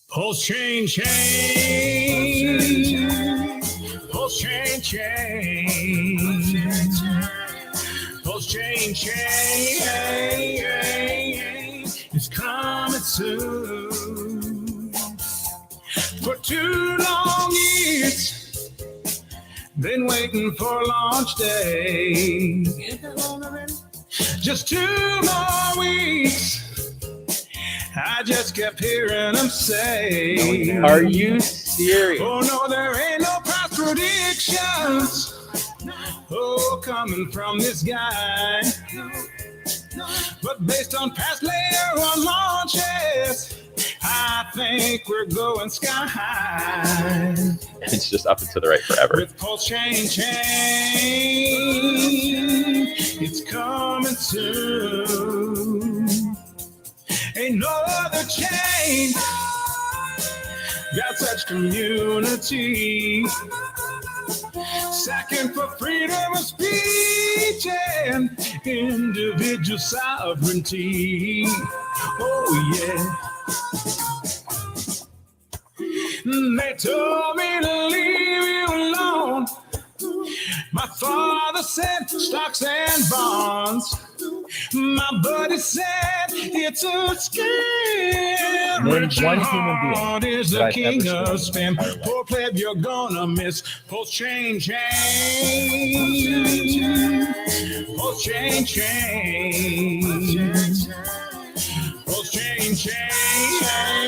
Pulse chain, chain. Pulse chain, chain. Pulse chain, chain. It's coming soon. For 2 long years, been waiting for launch day. Just 2 more weeks. I just kept hearing them say, are you serious? Oh no, there ain't no past predictions. Oh, coming from this guy. But based on past layer 1 launches, I think we're going sky high. It's just up and to the right forever. With pulse chain, it's coming soon. Ain't no other chain got such community. Second for freedom of speech and individual sovereignty. Oh yeah. They told me to leave you alone. My father said stocks and bonds. My buddy said it's a scam. Rich and hard is the king of spam. Poor pleb, you're gonna miss. Pulse chain, chain. Pulse chain, chain. Pulse chain, chain.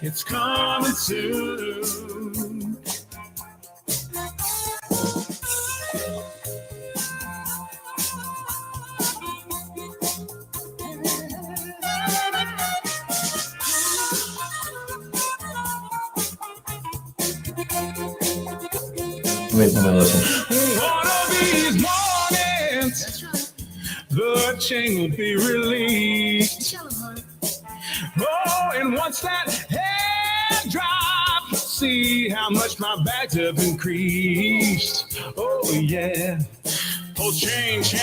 It's coming soon. Wait, let me listen. One of these mornings, the chain will be released. Oh, and once that head drop, see how much my bags have increased. Oh yeah. Pulse chain, chain.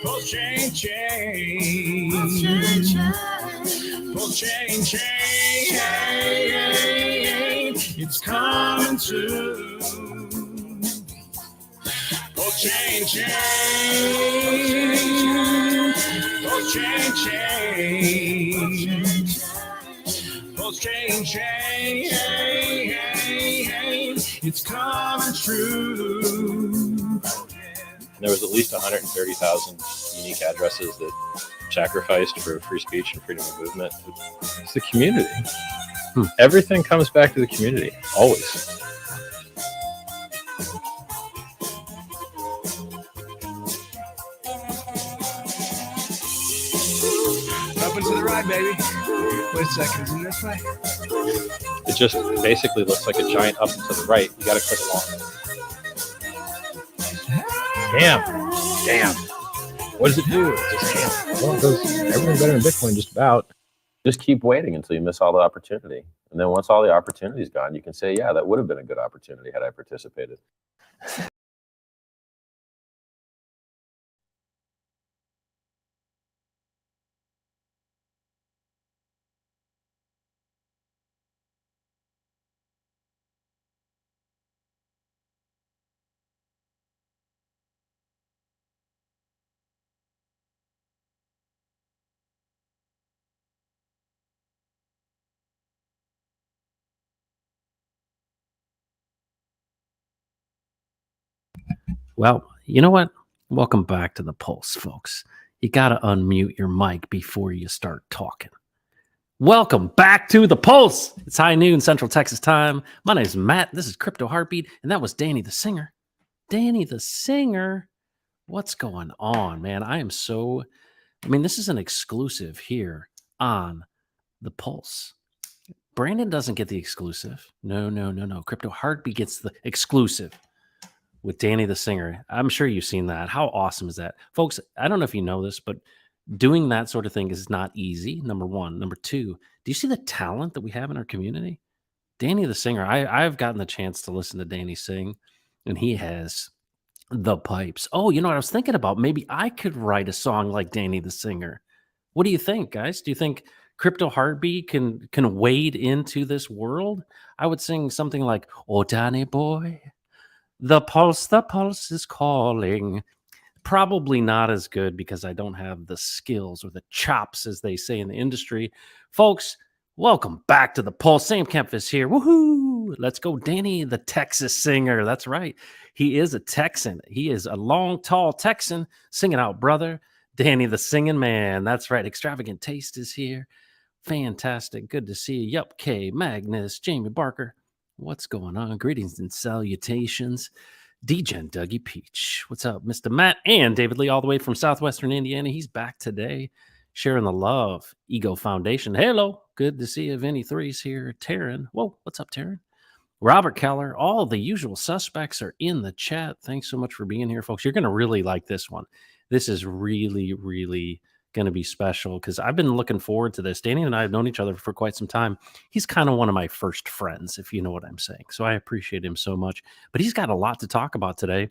Pulse chain, chain. Pulse chain, chain. It's coming soon. Pulse chain, chain. Pulse chain, chain. Pulse chain, chain. It's coming true. There was at least 130,000 unique addresses that sacrificed for free speech and freedom of movement. It's the community. Everything comes back to the community, always. Up and to the right, baby. Wait a second, isn't this way? It just basically looks like a giant up and to the right. You got to click along. Damn. What does it do? Well, it does everything better than Bitcoin, just about. Just keep waiting until you miss all the opportunity. And then once all the opportunity is gone, you can say, yeah, that would have been a good opportunity had I participated. Well, you know what? Welcome back to the Pulse, folks. You got to unmute your mic before you start talking. Welcome back to the Pulse. It's high noon Central Texas time. My name is Matt. This is Crypto Heartbeat, and that was Danny the Singer. Danny the Singer. What's going on, man? This is an exclusive here on the Pulse. Brandon doesn't get the exclusive. No. Crypto Heartbeat gets the exclusive with Danny the Singer. I'm sure you've seen that. How awesome is that? Folks, I don't know if you know this, but doing that sort of thing is not easy, number one. Number two, do you see the talent that we have in our community? Danny the Singer, I've gotten the chance to listen to Danny sing, and he has The Pipes. Oh, you know what I was thinking about? Maybe I could write a song like Danny the Singer. What do you think, guys? Do you think Crypto Heartbeat can wade into this world? I would sing something like, "Oh, Danny boy, the pulse is calling." Probably not as good because I don't have the skills or the chops, as they say in the industry. Folks, welcome back to the Pulse. Sam Kempis here. Woohoo! Let's go, Danny, the Texas singer. That's right. He is a Texan. He is a long, tall Texan singing out, brother. Danny, the singing man. That's right. Extravagant Taste is here. Fantastic. Good to see you. Yup, K, Magnus, Jamie Barker. What's going on? Greetings and salutations. DGen Dougie Peach. What's up, Mr. Matt and David Lee, all the way from Southwestern Indiana. He's back today, sharing the love. Ego Foundation. Hello. Good to see you. Vinny Three's here. Taryn. Whoa, what's up, Taryn? Robert Keller. All the usual suspects are in the chat. Thanks so much for being here, folks. You're going to really like this one. This is really, really going to be special because I've been looking forward to this. Danny and I have known each other for quite some time. He's kind of one of my first friends, if you know what I'm saying. So I appreciate him so much. But he's got a lot to talk about today,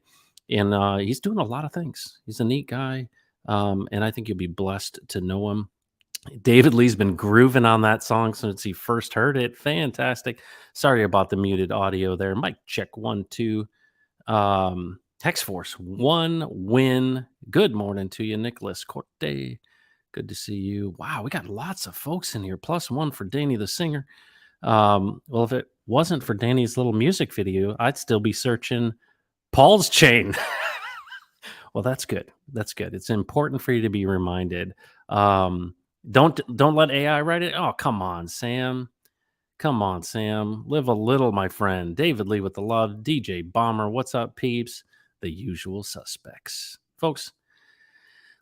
and he's doing a lot of things. He's a neat guy, and I think you'll be blessed to know him. David Lee's been grooving on that song since he first heard it. Fantastic. Sorry about the muted audio there. Mic check 1, 2. Hex Force 1 win. Good morning to you, Nicholas Corte. Good to see you. Wow, we got lots of folks in here. +1 for Danny the singer. Well, if it wasn't for Danny's little music video, I'd still be searching Paul's chain. Well, that's good. That's good. It's important for you to be reminded. Don't let AI write it. Oh, come on, Sam. Come on, Sam. Live a little, my friend. David Lee with the love. DJ Bomber. What's up, peeps? The usual suspects. Folks,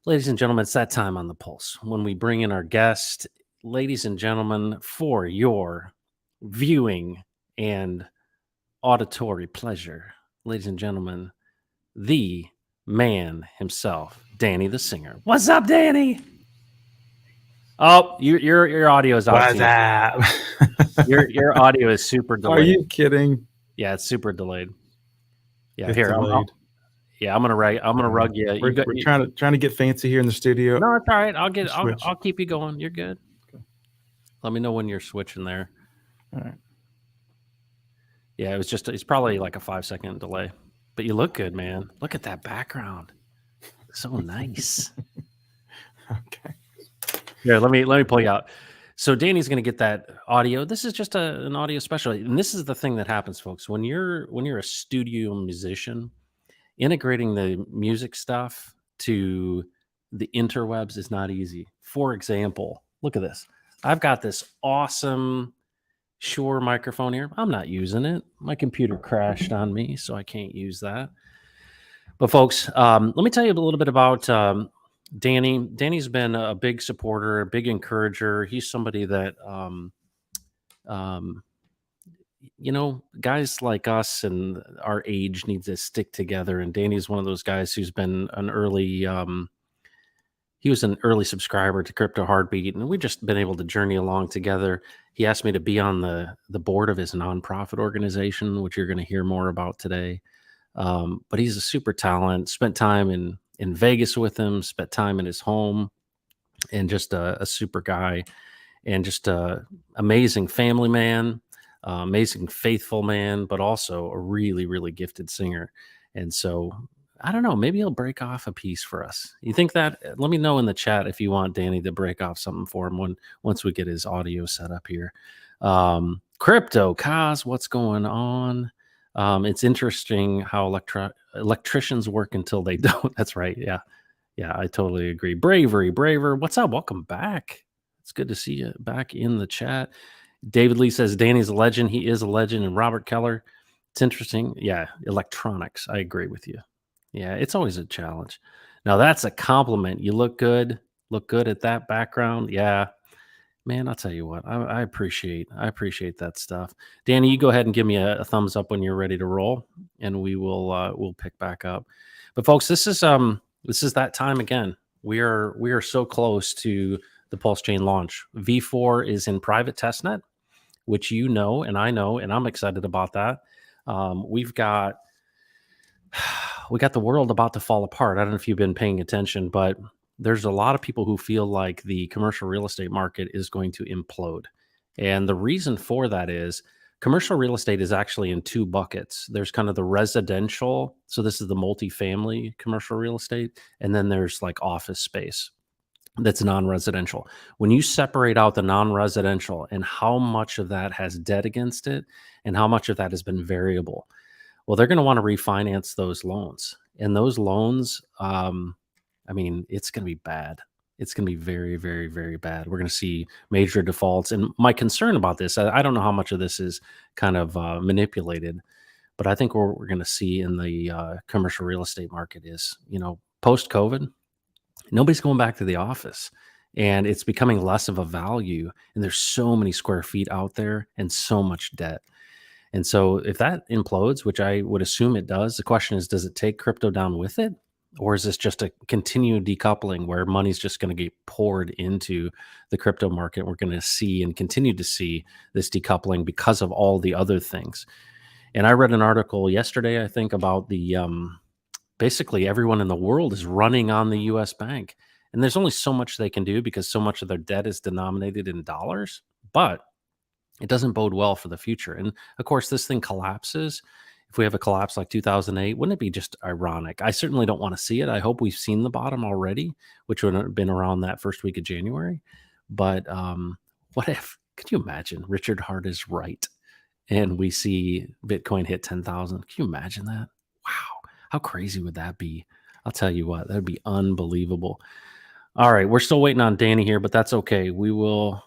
ladies and gentlemen, it's that time on the Pulse when we bring in our guest. Ladies and gentlemen, for your viewing and auditory pleasure, ladies and gentlemen, the man himself, Danny the singer. What's up, Danny? Oh, your audio is out. What's up? Your audio is super delayed. Are you kidding? Yeah, it's super delayed. Yeah, It's here. delayed. I'm gonna rug you. We're trying to get fancy here in the studio. No, it's all right. Switch. I'll keep you going. You're good. Okay. Let me know when you're switching there. All right. Yeah, it's probably like a 5-second delay. But you look good, man. Look at that background. So nice. Okay. Here, let me pull you out. So Danny's going to get that audio. This is just an audio special, and this is the thing that happens, folks. When you're a studio musician, integrating the music stuff to the interwebs is not easy. For example, look at this. I've got this awesome Shure microphone here. I'm not using it. My computer crashed on me, so I can't use that. But folks, let me tell you a little bit about Danny. Danny's been a big supporter, a big encourager. He's somebody that, guys like us and our age need to stick together. And Danny's one of those guys who's been an early, he was an early subscriber to Crypto Heartbeat, and we've just been able to journey along together. He asked me to be on the board of his nonprofit organization, which you're going to hear more about today. But he's a super talent. Spent time in Vegas with him, spent time in his home, and just a super guy, and just a amazing family man, amazing faithful man, but also a really, really gifted singer. And so I don't know, maybe he'll break off a piece for us. You think that? Let me know in the chat if you want Danny to break off something for him once we get his audio set up here. Crypto Cos, what's going on? It's interesting how electricians work until they don't. That's right. Yeah, I totally agree. Braver. What's up? Welcome back. It's good to see you back in the chat. David Lee says Danny's a legend. He is a legend. And Robert Keller, it's interesting. Yeah, electronics. I agree with you. Yeah, it's always a challenge. Now that's a compliment. You look good. Look good at that background. Yeah. Man, I'll tell you what, I appreciate that stuff. Danny, you go ahead and give me a thumbs up when you're ready to roll, and we'll pick back up. But folks, this is that time again. We are so close to the Pulse Chain launch. V4 is in private testnet, which you know, and I know, and I'm excited about that. We've got we got the world about to fall apart. I don't know if you've been paying attention, but there's a lot of people who feel like the commercial real estate market is going to implode. And the reason for that is commercial real estate is actually in two buckets. There's kind of the residential. So this is the multifamily commercial real estate. And then there's like office space that's non-residential. When you separate out the non-residential and how much of that has debt against it and how much of that has been variable, well, they're going to want to refinance those loans. And those loans, I mean, it's going to be bad. It's going to be very, very, very bad. We're going to see major defaults. And my concern about this, I don't know how much of this is kind of manipulated, but I think what we're going to see in the commercial real estate market is, post COVID, nobody's going back to the office, and it's becoming less of a value. And there's so many square feet out there and so much debt. And so if that implodes, which I would assume it does, the question is, does it take crypto down with it? Or is this just a continued decoupling where money's just going to get poured into the crypto market? We're going to see and continue to see this decoupling because of all the other things. And I read an article yesterday, I think, about the basically everyone in the world is running on the US bank. And there's only so much they can do because so much of their debt is denominated in dollars. But it doesn't bode well for the future. And of course, this thing collapses. If we have a collapse like 2008, wouldn't it be just ironic? I certainly don't want to see it. I hope we've seen the bottom already, which would have been around that first week of January. But what if, could you imagine Richard Hart is right and we see Bitcoin hit 10,000? Can you imagine that? Wow. How crazy would that be? I'll tell you what, that'd be unbelievable. All right, we're still waiting on Danny here, but that's okay. We will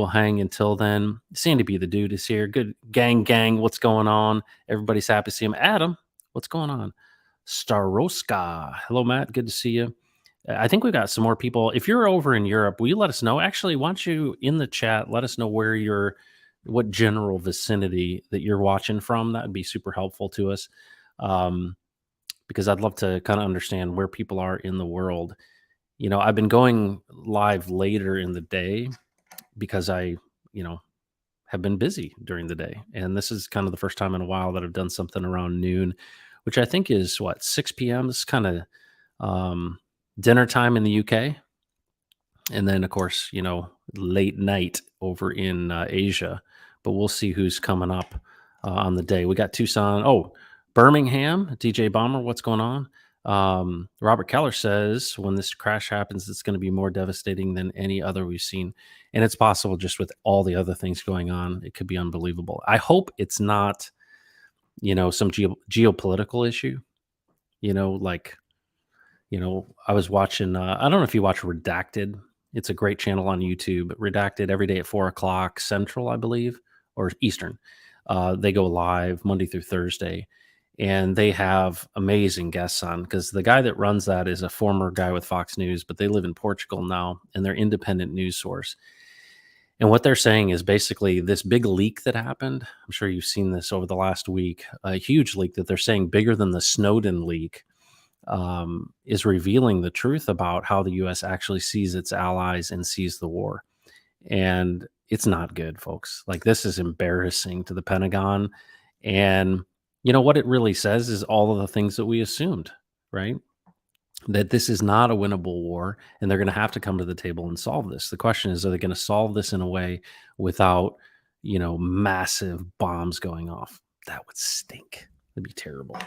hang until then. Sandy B, the dude, is here. Good gang. What's going on? Everybody's happy to see him. Adam, what's going on? Staroska. Hello, Matt. Good to see you. I think we've got some more people. If you're over in Europe, will you let us know? Actually, why don't you in the chat let us know what general vicinity that you're watching from? That would be super helpful to us, because I'd love to kind of understand where people are in the world. I've been going live later in the day because I, have been busy during the day. And this is kind of the first time in a while that I've done something around noon, which I think is 6 p.m. It's kind of dinner time in the UK. And then, of course, late night over in Asia. But we'll see who's coming up on the day. We got Tucson. Oh, Birmingham, DJ Bomber, what's going on? Robert Keller says when this crash happens, it's going to be more devastating than any other we've seen. And it's possible just with all the other things going on. It could be unbelievable. I hope it's not, some geopolitical issue, I was watching, I don't know if you watch Redacted. It's a great channel on YouTube. Redacted every day at 4:00 Central, I believe, or Eastern. They go live Monday through Thursday. And they have amazing guests on, because the guy that runs that is a former guy with Fox News, but they live in Portugal now, and they're independent news source. And what they're saying is basically this big leak that happened. I'm sure you've seen this over the last week, a huge leak that they're saying bigger than the Snowden leak, is revealing the truth about how the U.S. actually sees its allies and sees the war. And it's not good, folks. Like, this is embarrassing to the Pentagon. And what it really says is all of the things that we assumed, right? That this is not a winnable war, and they're going to have to come to the table and solve this. The question is, are they going to solve this in a way without, massive bombs going off? That would stink. That'd be terrible.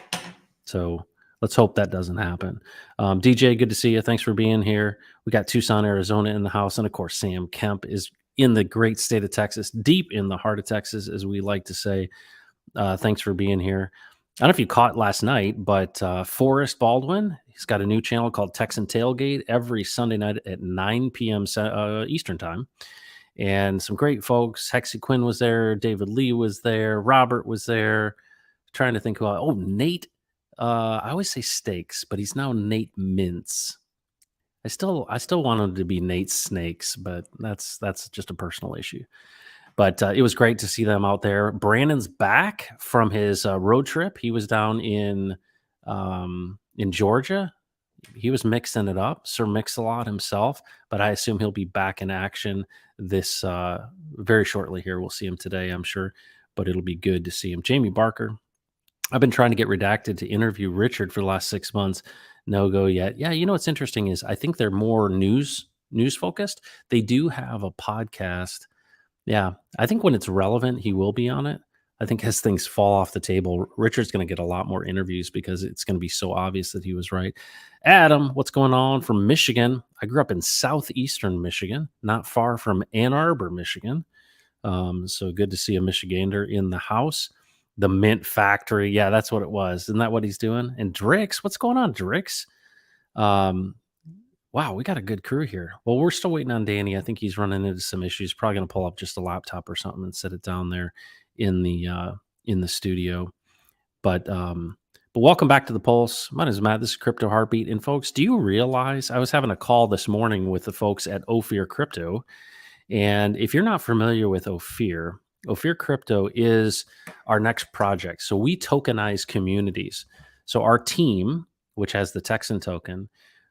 So let's hope that doesn't happen. DJ, good to see you. Thanks for being here. We got Tucson, Arizona in the house. And of course, Sam Kemp is in the great state of Texas, deep in the heart of Texas, as we like to say. Thanks for being here. I don't know if you caught last night, but Forrest Baldwin, he's got a new channel called Texan Tailgate every Sunday night at 9 p.m. Eastern time. And some great folks. Hexy Quinn was there. David Lee was there. Robert was there. Trying to think who. Oh, Nate. I always say Steaks, but he's now Nate Mintz. I still want him to be Nate Snakes, but that's just a personal issue. But it was great to see them out there. Brandon's back from his road trip. He was down in Georgia. He was mixing it up. Sir Mix-a-Lot himself. But I assume he'll be back in action this very shortly here. We'll see him today, I'm sure. But it'll be good to see him. Jamie Barker, I've been trying to get Redacted to interview Richard for the last 6 months. No go yet. Yeah, you know what's interesting is I think they're more news focused. They do have a podcast. Yeah, I think when it's relevant, he will be on it. I think as things fall off the table, Richard's going to get a lot more interviews because it's going to be so obvious that he was right. Adam, what's going on from Michigan? I grew up in southeastern Michigan, not far from Ann Arbor, Michigan. So good to see a Michigander in the house. The Mint Factory. Yeah, that's what it was. Isn't that what he's doing? And Drix, what's going on, Drix? Wow, we got a good crew here. Well, we're still waiting on Danny. I think he's running into some issues. Probably going to pull up just a laptop or something and set it down there in the studio. But welcome back to the Pulse. My name is Matt. This is Crypto Heartbeat. And folks, do you realize I was having a call this morning with the folks at Ophir Crypto? And if you're not familiar with Ophir Crypto is our next project. So we tokenize communities. So our team, which has the Texan token,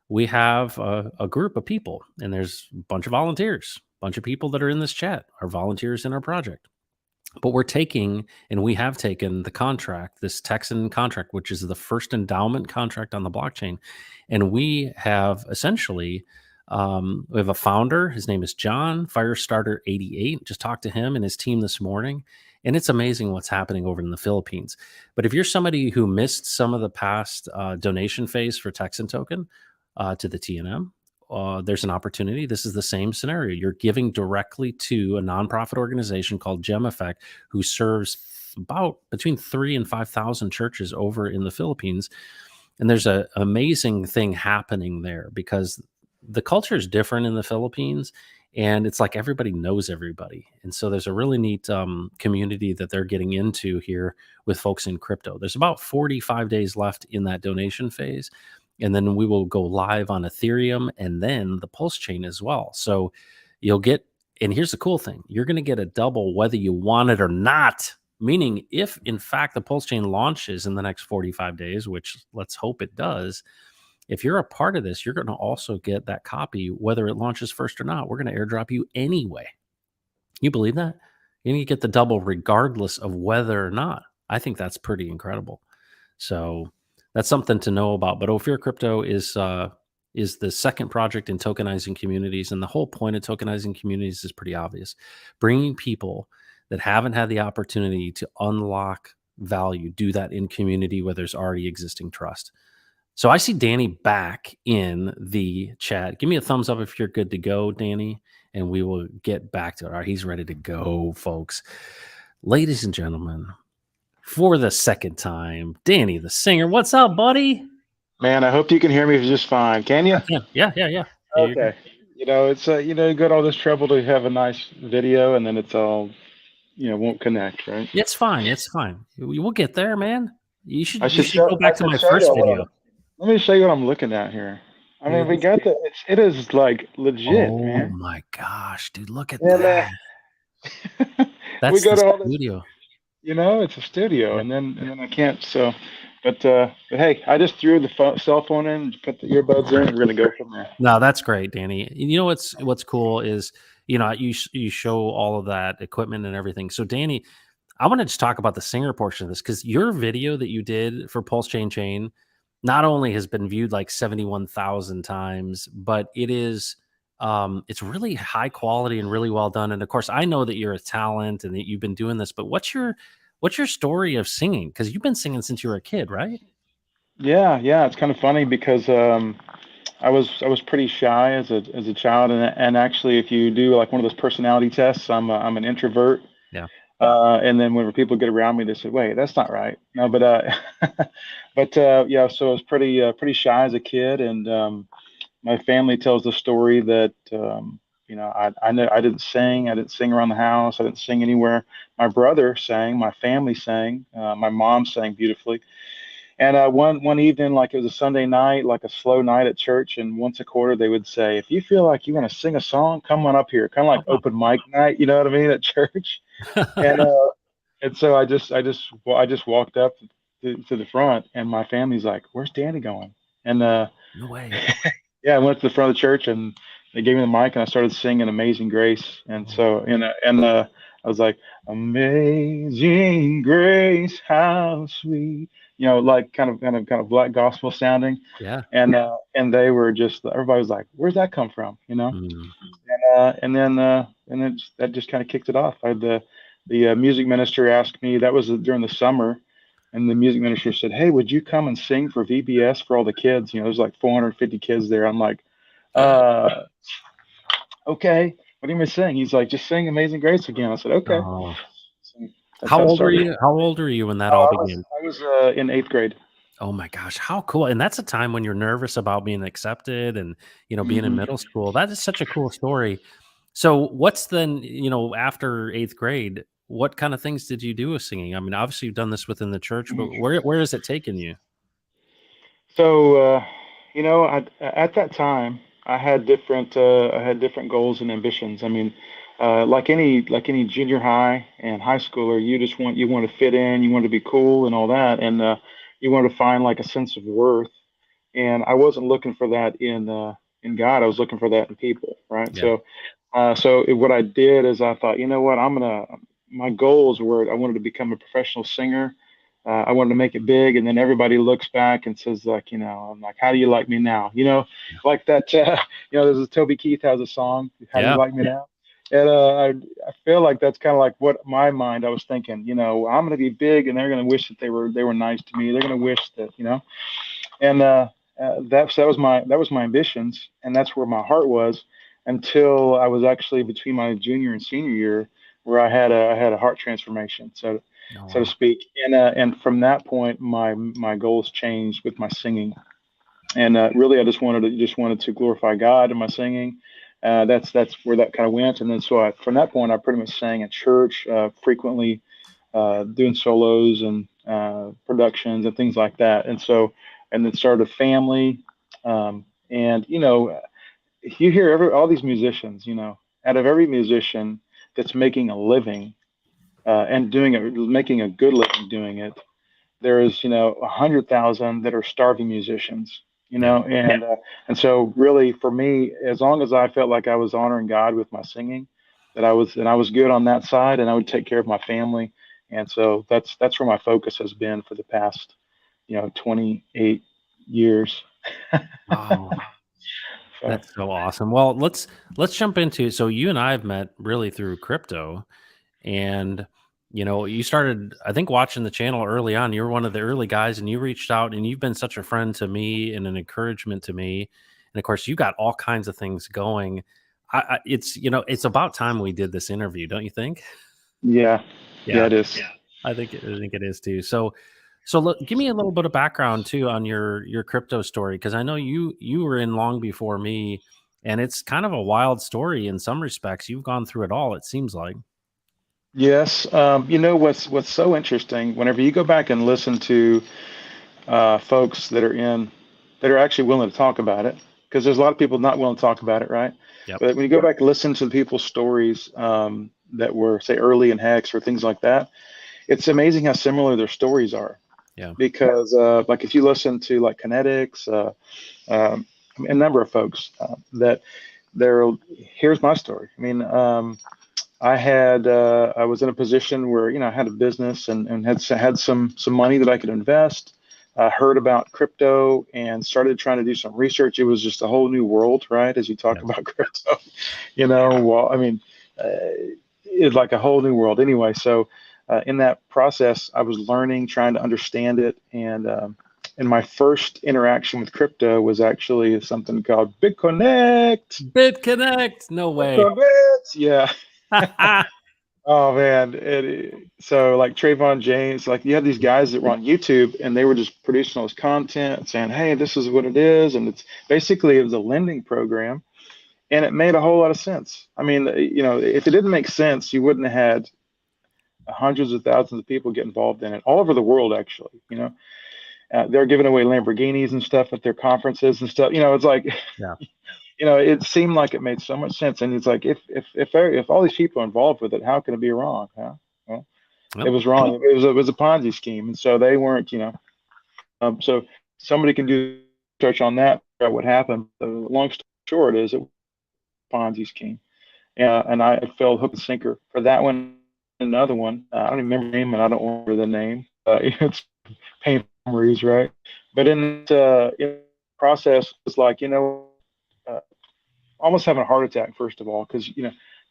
we have a group of people, and there's a bunch of volunteers, a bunch of people that are in this chat are volunteers in our project. But we're taking, and we have taken the contract, this Texan contract, which is the first endowment contract on the blockchain. And we have essentially, we have a founder. His name is John Firestarter88. Just talked to him and his team this morning. And it's amazing what's happening over in the Philippines. But if you're somebody who missed some of the past donation phase for Texan token to the TNM, there's an opportunity. This is the same scenario. You're giving directly to a nonprofit organization called Gem Effect, who serves about between 3,000 and 5,000 churches over in the Philippines. And there's an amazing thing happening there because the culture is different in the Philippines, and it's like everybody knows everybody. And so there's a really neat community that they're getting into here with folks in crypto. There's about 45 days left in that donation phase. And then we will go live on Ethereum and then the Pulse chain as well. So you'll get, and here's the cool thing, you're going to get a double whether you want it or not. Meaning if in fact the Pulse chain launches in the next 45 days, which let's hope it does, if you're a part of this, you're going to also get that copy, whether it launches first or not. We're going to airdrop you anyway. You believe that? You're going to get the double regardless of whether or not. I think that's pretty incredible. So that's something to know about. But Ophir Crypto is the second project in tokenizing communities. And the whole point of tokenizing communities is pretty obvious. Bringing people that haven't had the opportunity to unlock value, do that in community where there's already existing trust. So I see Danny back in the chat. Give me a thumbs up if you're good to go, Danny, and we will get back to it. All right, he's ready to go, folks. Ladies and gentlemen, for the second time, Danny the singer. What's up, buddy? Man, I hope you can hear me just fine. Can you? Yeah. Okay. You know, it's you got all this trouble to have a nice video, and then it's all, won't connect, right? It's fine. We'll get there, man. You should go back to my first video. Let me show you what I'm looking at here. I mean, we got it is like legit, man. Oh my gosh, dude, look at that. That's we got the all studio. It's a studio, and then I can't. So, but hey, I just threw the cell phone in, put the earbuds in, and we're gonna go from there. No, that's great, Danny. You know what's cool is you show all of that equipment and everything. So, Danny, I want to just talk about the singer portion of this because your video that you did for Pulse Chain not only has been viewed like 71,000 times, but it's really high quality and really well done. And of course, I know that you're a talent and that you've been doing this, but what's your story of singing? Because you've been singing since you were a kid, right? Yeah. It's kind of funny because I was pretty shy as a child, and actually, if you do like one of those personality tests, I'm an introvert. Yeah. And then when people get around me, they say, "Wait, that's not right." No, but yeah. So I was pretty shy as a kid, and my family tells the story that I didn't sing. I didn't sing around the house. I didn't sing anywhere. My brother sang. My family sang. My mom sang beautifully. And one evening, like it was a Sunday night, like a slow night at church, and once a quarter they would say, "If you feel like you want to sing a song, come on up here." Kind of like open mic night, you know what I mean, at church. And so I just walked up to the front, and my family's like, "Where's Danny going?" And no way. Yeah, I went to the front of the church, and they gave me the mic, and I started singing "Amazing Grace." And so, I was like, Amazing Grace, how sweet, like kind of black gospel sounding. Yeah. And they were just, everybody was like, where's that come from? Mm. And then that just kind of kicked it off. I had the music minister asked me, that was during the summer, and the music minister said, "Hey, would you come and sing for VBS for all the kids? There's like 450 kids there." I'm like, uh, "Okay, what do you mean sing?" He's like, "Just sing Amazing Grace again." I said, "Okay." Oh, So that's how it started. how old were you when that all Oh, began? I was in eighth grade. Oh my gosh, how cool. And that's a time when you're nervous about being accepted and, being in Hmm. middle school. That is such a cool story. So what's then, after 8th grade, what kind of things did you do with singing? I mean, obviously you've done this within the church, but where has it taken you? So, at that time, I had different goals and ambitions. I mean, like any junior high and high schooler, you want to fit in, you want to be cool and all that, and you want to find like a sense of worth. And I wasn't looking for that in God. I was looking for that in people, right? Yeah. What I did is I thought, you know what, my goals were I wanted to become a professional singer. I wanted to make it big, and then everybody looks back and says, like, I'm like, how do you like me now? Like that. There's a Toby Keith has a song, "How Do You Yeah. Like Me Now?" And I feel like that's kind of like what my mind I was thinking. I'm going to be big, and they're going to wish that they were nice to me. They're going to wish that. And that was my ambitions, and that's where my heart was until I was actually between my junior and senior year, where I had a heart transformation, Oh, so to wow. speak. And from that point, my goals changed with my singing, and really I just wanted to glorify God in my singing. That's where that kind of went, and then from that point I pretty much sang at church frequently, doing solos and productions and things like that. And then started a family. And you hear all these musicians. Out of every musician that's making a living and doing it, making a good living doing it, there is 100,000 that are starving musicians. Yeah. And so really for me, as long as I felt like I was honoring God with my singing, that I was good on that side, and I would take care of my family. And so that's where my focus has been for the past 28 years. Wow. So That's so awesome. Well, let's jump into, so you and I have met really through crypto. And you started, I think, watching the channel early on. You were one of the early guys, and you reached out, and you've been such a friend to me and an encouragement to me. And of course, you got all kinds of things going. It's about time we did this interview, don't you think? yeah, yeah, Yeah, it is. I think it is too. So look, give me a little bit of background too on your crypto story, because I know you were in long before me, and it's kind of a wild story in some respects. You've gone through it all, it seems like. Yes. What's so interesting, whenever you go back and listen to folks that are actually willing to talk about it, because there's a lot of people not willing to talk about it, right? Yep. But when you go back and listen to the people's stories that were, say, early in Hex or things like that, it's amazing how similar their stories are. Yeah. Because, like, if you listen to like Kinetics, a number of folks that they're, here's my story. I mean, I was in a position where I had a business and had some money that I could invest. Heard about crypto and started trying to do some research. It was just a whole new world, right? As you talk Yeah. about crypto, well, I mean, it's like a whole new world anyway. So in that process, I was learning, trying to understand it, and my first interaction with crypto was actually something called BitConnect. BitConnect, no way. BitConnect, yeah. Oh man, so like Trayvon James, like you had these guys that were on YouTube and they were just producing all this content saying, "Hey, this is what it is," and it was a lending program, and it made a whole lot of sense. I mean, if it didn't make sense, you wouldn't have had hundreds of thousands of people get involved in it all over the world. Actually, they're giving away Lamborghinis and stuff at their conferences and stuff. It's like Yeah. it seemed like it made so much sense, and it's like if all these people are involved with it, how can it be wrong? Huh? Well, it Well, was wrong. It was a Ponzi scheme, and so they weren't. So somebody can do research on that, figure out what happened. The long story short is it was a Ponzi scheme, and I fell hook and sinker for that one. another one. I don't even remember the name, and I don't remember the name. It's painful memories, right? But in the process, it's like, uh, almost having a heart attack, first of all, because,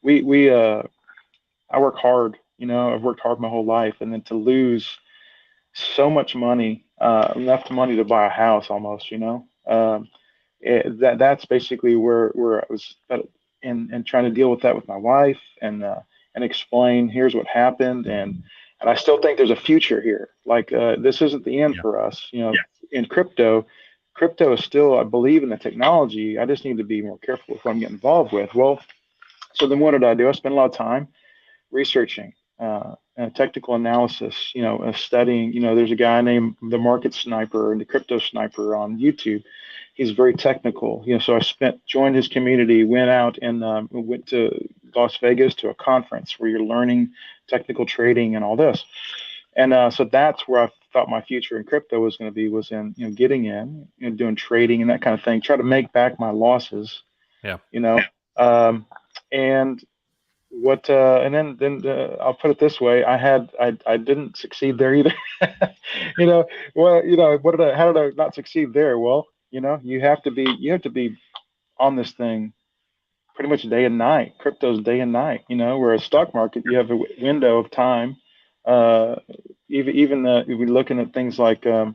we I work hard. I've worked hard my whole life, and then to lose so much money, enough money to buy a house almost, that's basically where I was and trying to deal with that with my wife and explain here's what happened and I still think there's a future here. Like this isn't the end Yeah. for us. In crypto is still, I believe in the technology. I just need to be more careful with what I'm getting involved with. Well, so then what did I do? I spent a lot of time researching, technical analysis, studying. There's a guy named the Market Sniper and the Crypto Sniper on YouTube. He's very technical. So I joined his community, went out and went to Las Vegas to a conference where you're learning technical trading and all this. And so that's where I thought my future in crypto was going to be, was in getting in, doing trading and that kind of thing, try to make back my losses. Yeah. And what and then I'll put it this way, I didn't succeed there either. How did I not succeed there? Well, you have to be on this thing pretty much day and night. Crypto's day and night, where a stock market, you have a window of time. Even if we're looking at things like the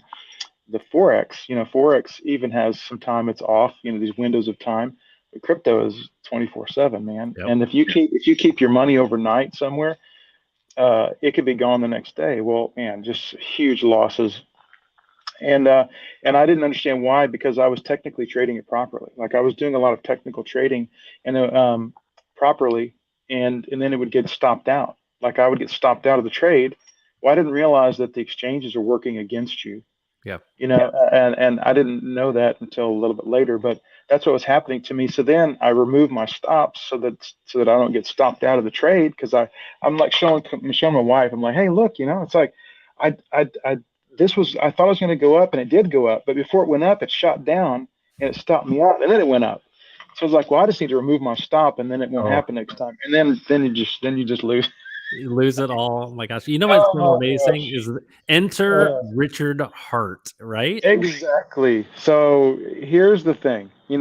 Forex, Forex even has some time it's off, these windows of time. But crypto is 24/7, man. Yep. And if you keep your money overnight somewhere, it could be gone the next day. Well, man, just huge losses. And I didn't understand why, because I was technically trading it properly. Like I was doing a lot of technical trading and properly, and then it would get stopped out. Like I would get stopped out of the trade. Well, I didn't realize that the exchanges are working against you. Yeah. And I didn't know that until a little bit later, but that's what was happening to me. So then I removed my stops so that I don't get stopped out of the trade, because I'm like showing my wife, I'm like, hey, look, it's like I I thought it was going to go up, and it did go up, but before it went up, it shot down and it stopped me out, and then it went up. So I was like, well, I just need to remove my stop, and then it won't happen next time. And then you just lose. You lose it all. Oh my gosh. You know what's so amazing is enter Richard Hart, right? Exactly. So here's the thing, you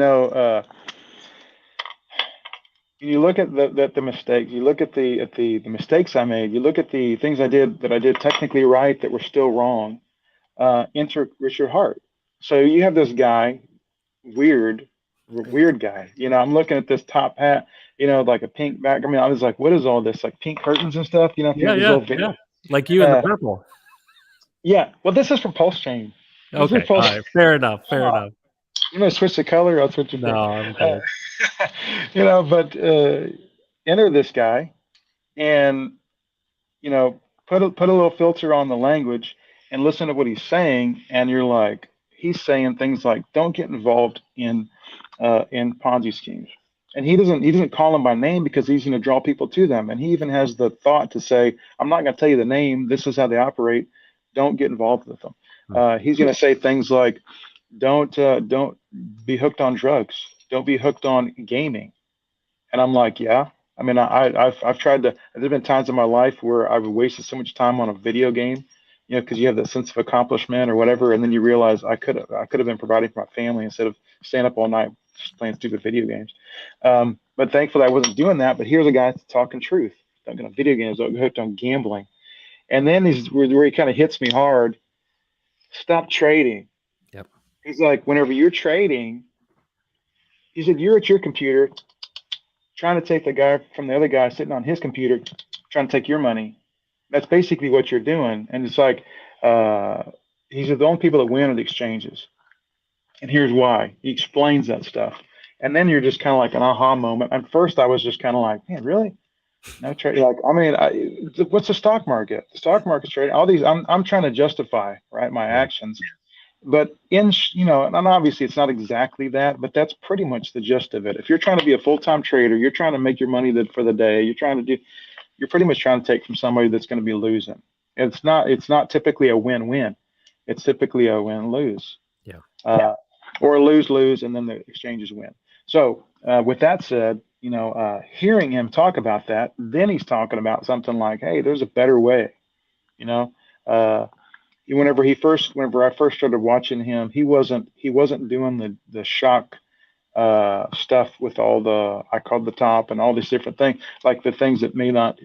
look at the mistakes, you look at the mistakes I made, you look at the things I did technically right that were still wrong. Enter Richard Hart. So you have this guy, weird guy. I'm looking at this top hat, like a pink back. I mean, I was like, what is all this? Like pink curtains and stuff, Yeah. Like you in the purple. Yeah. Well, this is from Pulse Chain. Okay. All right. Fair enough. I'm gonna switch the color. I'll switch it. No, I'm good. But enter this guy, and put a little filter on the language and listen to what he's saying, and you're like, he's saying things like, don't get involved in Ponzi schemes. And he doesn't call them by name, because he's going to draw people to them. And he even has the thought to say, I'm not going to tell you the name. This is how they operate. Don't get involved with them. He's going to say things like, don't be hooked on drugs. Don't be hooked on gaming. And I'm like, yeah. I mean, I've tried to. There's been times in my life where I've wasted so much time on a video game, because you have that sense of accomplishment or whatever, and then you realize I could have been providing for my family instead of staying up all night just playing stupid video games. But thankfully, I wasn't doing that. But here's a guy talking truth. Don't get on video games. Don't get hooked on gambling. And then where he kind of hits me hard. Stop trading. Yep. He's like, whenever you're trading, he said, you're at your computer trying to take the guy from the other guy sitting on his computer, trying to take your money. That's basically what you're doing. And it's like, he said, the only people that win are the exchanges. And here's why. He explains that stuff. And then you're just kind of like an aha moment. At first, I was just kind of like, man, really? No trade. Like, I mean, what's the stock market? The stock market's trading. All these, I'm trying to justify, right, my actions. But and obviously it's not exactly that, but that's pretty much the gist of it. If you're trying to be a full-time trader, you're trying to make your money for the day. You're pretty much trying to take from somebody that's going to be losing. It's not typically a win-win. It's typically a win-lose. Yeah. Or a lose-lose, and then the exchanges win. So with that said, hearing him talk about that, then he's talking about something like, hey, there's a better way. You know, uh, whenever I first started watching him, he wasn't doing the shock stuff with all the I called the top and all these different things, like the things that may not,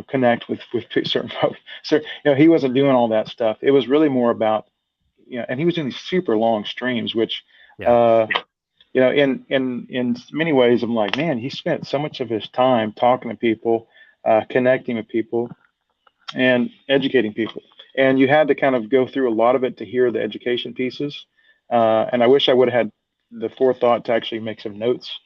connect with certain folks. So, he wasn't doing all that stuff. It was really more about, and he was doing these super long streams, which, Yeah. uh, in many ways, I'm like, man, he spent so much of his time talking to people, connecting with people, and educating people. And you had to kind of go through a lot of it to hear the education pieces. And I wish I would have had the forethought to actually make some notes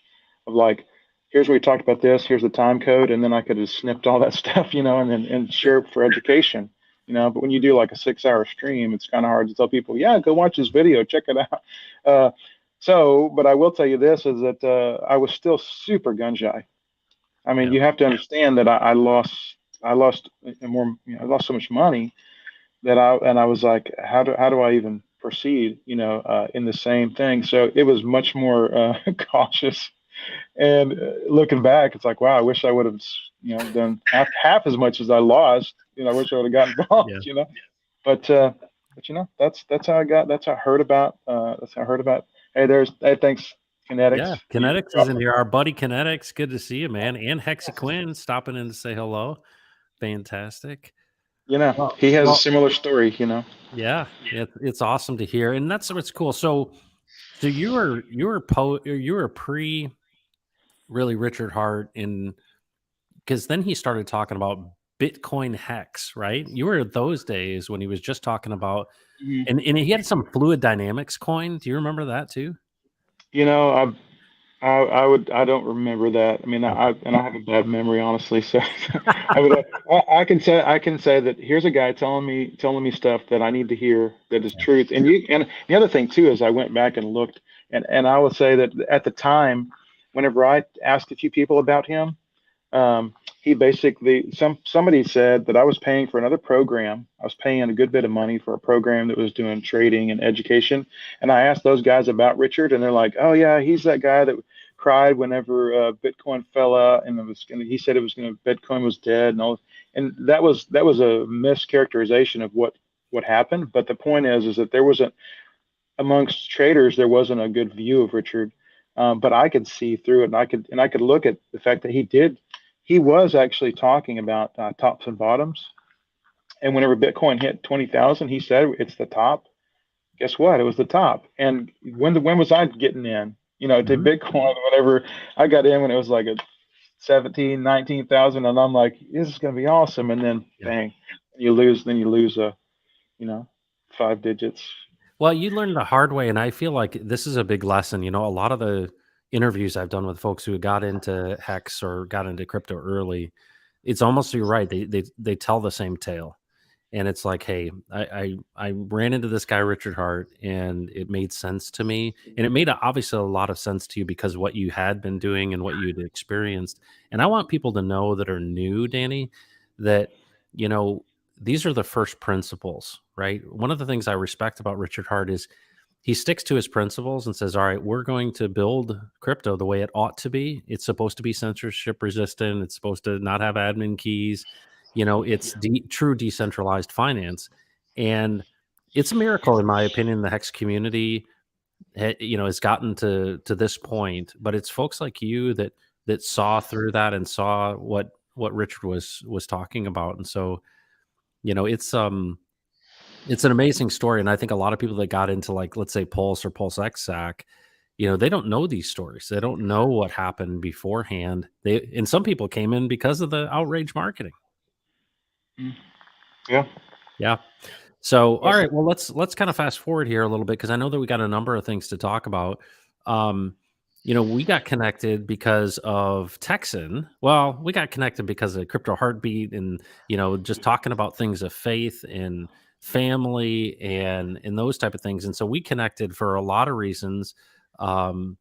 of like, here's where we talked about this, here's the time code, and then I could have snipped all that stuff, and then and share it for education. But when you do like a 6-hour stream, it's kind of hard to tell people, yeah, go watch this video, check it out. But I will tell you this is that I was still super gun shy. I mean, Yeah. you have to understand that I lost so much money that I was like, how do I even proceed, in the same thing. So it was much more cautious. And looking back, it's like, wow, I wish I would have, done half as much as I lost. I wish I would have gotten Yeah. involved. But that's how I got. That's how I heard about. Hey, thanks, Kinetics. Yeah. Kinetics is in here. Our buddy Kinetics. Good to see you, man. And Hexy Quinn stopping in to say hello. Fantastic. He has a Well, similar story. yeah, it's awesome to hear, and that's what's cool. So you were pre really Richard Hart in because then he started talking about Bitcoin hex, right? You were those days when he was just talking about Mhm. and he had some fluid dynamics coin. Do you remember that too? You know, I don't remember that. I mean, Okay. I have a bad memory, honestly. So, I would, I can say that here's a guy telling me stuff that I need to hear that is Yeah. truth. And the other thing too is I went back and looked, and I would say that at the time, whenever I asked a few people about him, um, he basically somebody said that I was paying for another program. I was paying a good bit of money for a program that was doing trading and education. And I asked those guys about Richard, and they're like, "Oh yeah, he's that guy that cried whenever Bitcoin fell out, and he said Bitcoin was dead, and all." And that was a mischaracterization of what happened. But the point is that there wasn't amongst traders there wasn't a good view of Richard. But I could see through it, and I could look at the fact that he was actually talking about tops and bottoms. And whenever Bitcoin hit 20,000, he said it's the top. Guess what? It was the top. And when was I getting in? To Mhm. Bitcoin, whenever I got in when it was like a 17, 19,000, and I'm like, this is going to be awesome. And then Yeah. bang, you lose you know, 5 digits. Well, you learned the hard way, and I feel like this is a big lesson. A lot of the interviews I've done with folks who got into hex or got into crypto early, it's almost you're right. They tell the same tale. And it's like, hey, I ran into this guy Richard Hart, and it made sense to me, and it made obviously a lot of sense to you because of what you had been doing and what you had experienced. And I want people to know that are new, Danny, that you know these are the first principles, right? One of the things I respect about Richard Hart is he sticks to his principles and says, all right, we're going to build crypto the way it ought to be. It's supposed to be censorship resistant. It's supposed to not have admin keys. It's true decentralized finance. And it's a miracle, in my opinion, the Hex community, has gotten to this point. But it's folks like you that saw through that and saw what Richard was talking about. And so, it's an amazing story, and I think a lot of people that got into, like, let's say Pulse or Pulse XSAC, they don't know these stories. They don't know what happened beforehand. And some people came in because of the outrage marketing. Mm. Yeah. Yeah. So, all Yes. right, well, let's kind of fast forward here a little bit because I know that we got a number of things to talk about. Um, we got connected because of Texan. Well, we got connected because of Crypto Heartbeat and just talking about things of faith and family and those type of things. And so we connected for a lot of reasons. Um,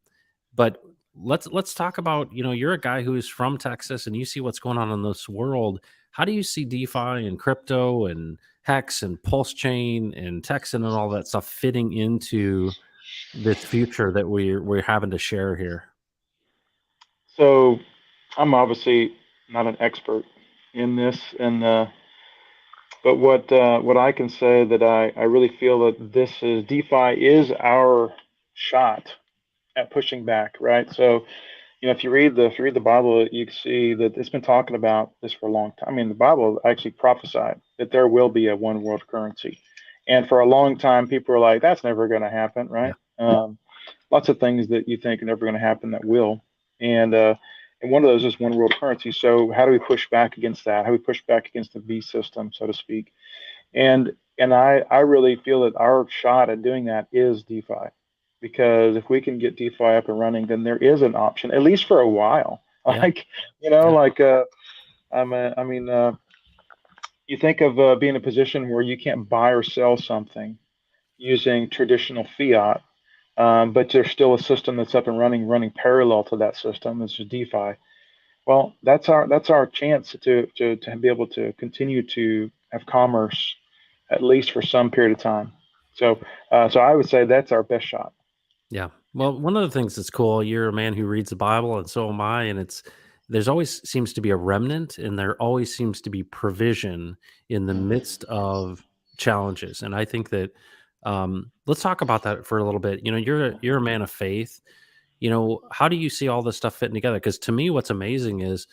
but let's talk about, you're a guy who's from Texas and you see what's going on in this world. How do you see DeFi and crypto and Hex and Pulse Chain and Texan and all that stuff fitting into this future that we're having to share here? So I'm obviously not an expert in this, and but what I can say that I really feel that this is DeFi is our shot at pushing back, right? So if you read the Bible, you can see that it's been talking about this for a long time. I mean, the Bible actually prophesied that there will be a one world currency, and for a long time, people were like, "That's never going to happen," Yeah. right? Lots of things that you think are never going to happen that will, and and one of those is one world currency. So how do we push back against that? How do we push back against the V system, so to speak? And I really feel that our shot at doing that is DeFi, because if we can get DeFi up and running, then there is an option, at least for a while. Yeah. Like, you know, Yeah. like I mean, you think of being in a position where you can't buy or sell something using traditional fiat, but there's still a system that's up and running parallel to that system. It's just DeFi. Well, that's our chance to be able to continue to have commerce at least for some period of time. So I would say that's our best shot. Yeah. Well, one of the things that's cool, you're a man who reads the Bible, and so am I. And there's always seems to be a remnant, and there always seems to be provision in the midst of challenges. And I think that let's talk about that for a little bit. You're a man of faith. How do you see all this stuff fitting together? Because to me, what's amazing is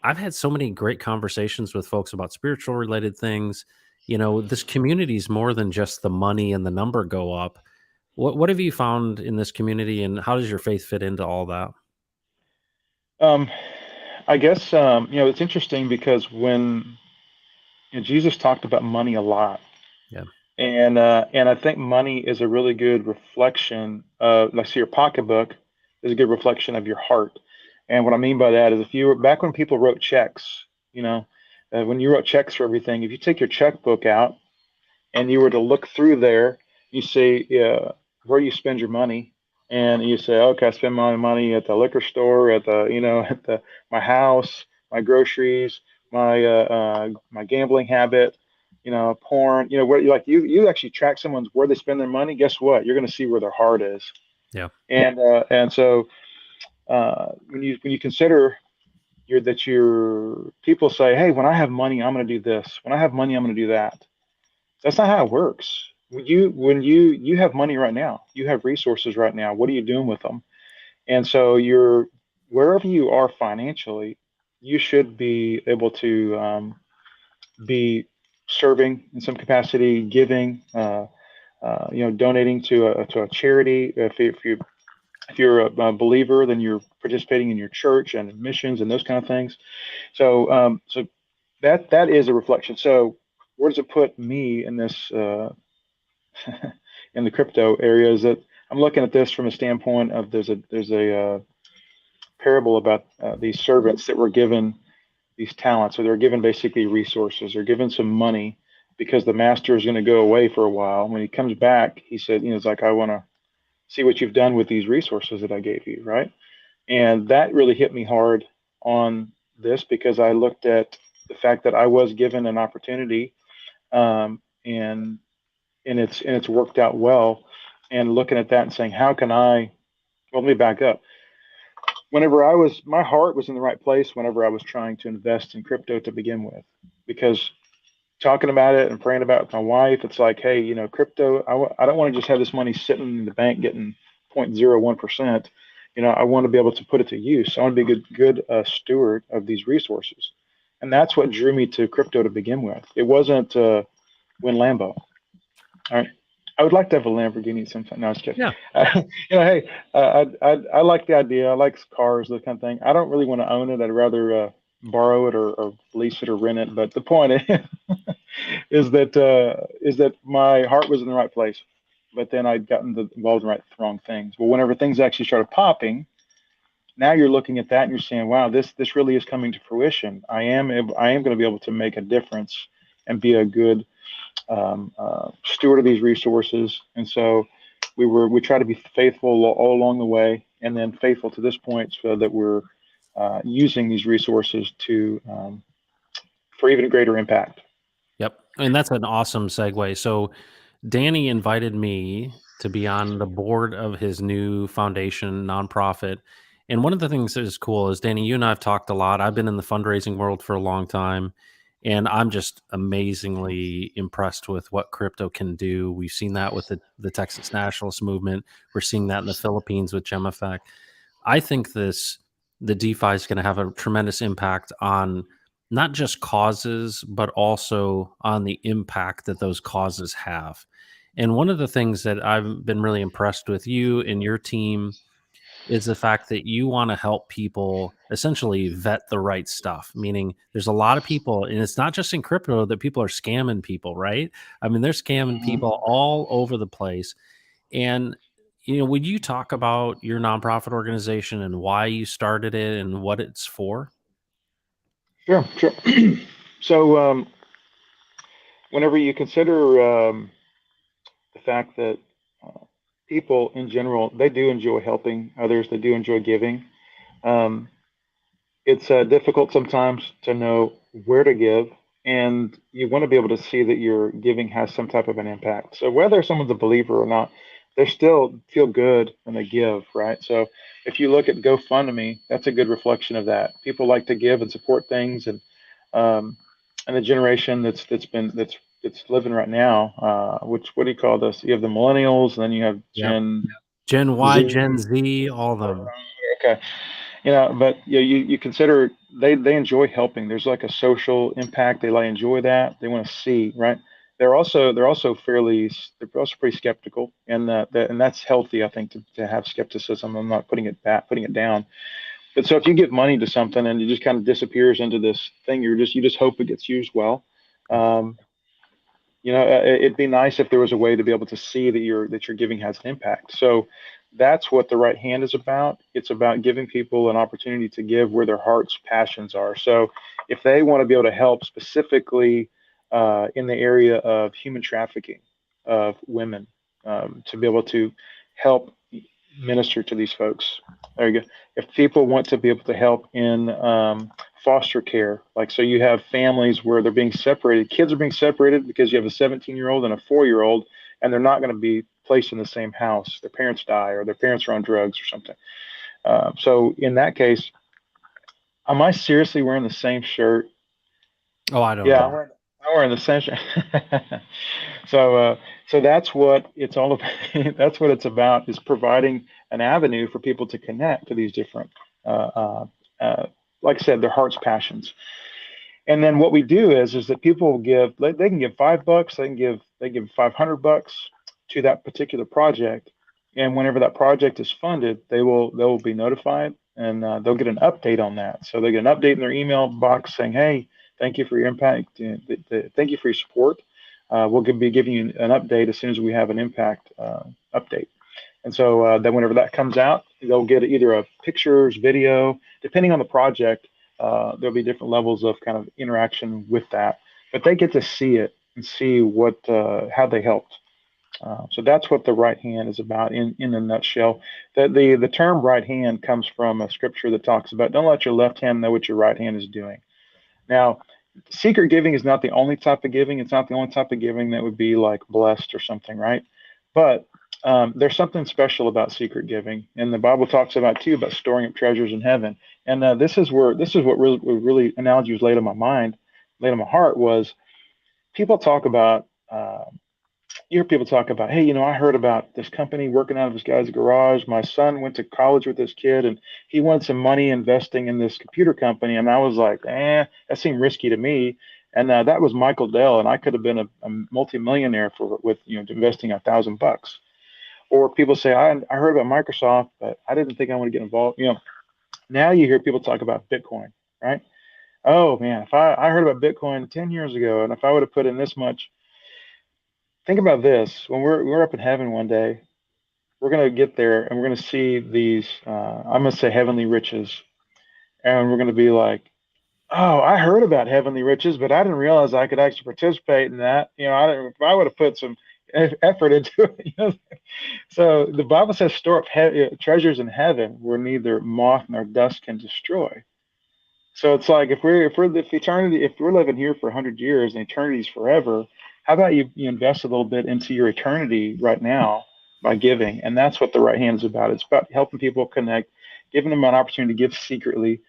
I've had so many great conversations with folks about spiritual related things. This community is more than just the money and the number go up. What have you found in this community, and how does your faith fit into all that? Um, I guess it's interesting because when Jesus talked about money a lot, Yeah. and I think money is a really good reflection of, like, see, your pocketbook is a good reflection of your heart. And what I mean by that is, if you were back when people wrote checks, when you wrote checks for everything, if you take your checkbook out and you were to look through there, you see where you spend your money, and you say, okay, I spend my money at the liquor store, at the at the my house, my groceries, my gambling habit, porn, where you actually track someone's where they spend their money. Guess what? You're going to see where their heart is, Yeah. and so when you consider your people say, hey, when I have money, I'm going to do this. When I have money, I'm going to do that. That's not how it works. When you have money right now, you have resources right now. What are you doing with them? And so you're wherever you are financially, you should be able to be serving in some capacity, giving, donating to a charity. If you're a believer, then you're participating in your church and missions and those kind of things. So that is a reflection. So where does it put me in this in the crypto area? Is that I'm looking at this from a standpoint of there's a parable about these servants that were given these talents, or they're given basically resources, they're given some money because the master is going to go away for a while. When he comes back, he said, it's like, I want to see what you've done with these resources that I gave you, right? And that really hit me hard on this, because I looked at the fact that I was given an opportunity, and it's worked out well. And looking at that and saying, how can I? Well, let me back up. My heart was in the right place whenever I was trying to invest in crypto to begin with, because talking about it and praying about it with my wife, it's like, hey, crypto, I don't want to just have this money sitting in the bank getting 0.01%. I want to be able to put it to use. I want to be a good steward of these resources. And that's what drew me to crypto to begin with. It wasn't win Lambo. All right. I would like to have a Lamborghini sometime. No, I was kidding. Yeah. Hey, I like the idea. I like cars, that kind of thing. I don't really want to own it. I'd rather borrow it, or lease it, or rent it. But the point is, is that my heart was in the right place, but then I'd gotten involved in the wrong things. Well, whenever things actually started popping, now you're looking at that and you're saying, wow, this really is coming to fruition. I am going to be able to make a difference and be a good steward of these resources. And so we try to be faithful all along the way, and then faithful to this point, so that we're using these resources to for even greater impact. Yep. And that's an awesome segue. So Danny invited me to be on the board of his new foundation nonprofit. And one of the things that is cool is, Danny, you and I have talked a lot. I've been in the fundraising world for a long time, and I'm just amazingly impressed with what crypto can do. We've seen that with the Texas nationalist movement. We're seeing that in the Philippines with Gem Effect. I think the DeFi is going to have a tremendous impact on not just causes, but also on the impact that those causes have. And one of the things that I've been really impressed with you and your team is the fact that you want to help people essentially vet the right stuff. Meaning there's a lot of people, and it's not just in crypto that people are scamming people, right? I mean, they're scamming people all over the place. And would you talk about your nonprofit organization and why you started it and what it's for? Sure, sure. So, whenever you consider the fact that uh, people in general, they do enjoy helping others, they do enjoy giving. Um, it's difficult sometimes to know where to give, and you want to be able to see that your giving has some type of an impact. So whether someone's a believer or not, they still feel good when they give, right? So if you look at GoFundMe, that's a good reflection of that. People like to give and support things, um, and the generation that's living right now, which what do you call this? You have the millennials, and then you have Yep. Gen Gen Y, Z. Gen Z, all of them. Okay, but you consider they enjoy helping. There's like a social impact. They like enjoy that. They want to see, right? They're also pretty skeptical, and and that's healthy, I think, to have skepticism. I'm not putting it down. But so if you give money to something and it just kind of disappears into this thing, you just hope it gets used well. Um, it'd be nice if there was a way to be able to see that your giving has an impact. So that's what the right hand is about. It's about giving people an opportunity to give where their heart's passions are. So if they want to be able to help specifically in the area of human trafficking of women, to be able to help minister to these folks. There you go. If people want to be able to help in foster care, like so you have families where they're being separated, kids are being separated because you have a 17-year-old and a 4-year-old, and they're not going to be placed in the same house. Their parents die or their parents are on drugs or something. So in that case, am I seriously wearing the same shirt? Oh, I don't Yeah, know. I'm wearing the same shirt. So, so that's what it's all about. That's what it's about, is providing an avenue for people to connect to these different, uh, uh, uh, like I said, their heart's passions. And then what we do is that people will give, they can give $5, they give $500 to that particular project, and whenever that project is funded, they will be notified, and they'll get an update on that. So they get an update in their email box saying, "Hey, thank you for your impact, thank you for your support. We'll be giving you an update as soon as we have an impact update." And so then whenever that comes out, they'll get either a pictures, video, depending on the project. There'll be different levels of kind of interaction with that, but they get to see it and see how they helped. So that's what the right hand is about in a nutshell. The term right hand comes from a scripture that talks about, don't let your left hand know what your right hand is doing. Now, secret giving is not the only type of giving. It's not the only type of giving that would be like blessed or something, right? But there's something special about secret giving, and the Bible talks about too about storing up treasures in heaven. And this is what really analogy was laid on my mind, laid on my heart was people talk about. You hear people talk about, hey, I heard about this company working out of this guy's garage. My son went to college with this kid, and he wanted some money investing in this computer company. And I was like, that seemed risky to me. And that was Michael Dell, and I could have been a multimillionaire with investing $1,000. Or people say, I heard about Microsoft, but I didn't think I want to get involved. Now you hear people talk about Bitcoin, right? Oh man, if I heard about Bitcoin 10 years ago, and if I would have put in this much, think about this: when we're up in heaven one day, we're gonna get there and we're gonna see these, I'm gonna say heavenly riches, and we're gonna be like, oh, I heard about heavenly riches, but I didn't realize I could actually participate in that. If I would have put some effort into it. So the Bible says, store up treasures in heaven where neither moth nor dust can destroy. So it's like if we're living here for 100 years and eternity's forever, how about you invest a little bit into your eternity right now by giving? And that's what the right hand is about. It's about helping people connect, giving them an opportunity to give secretly.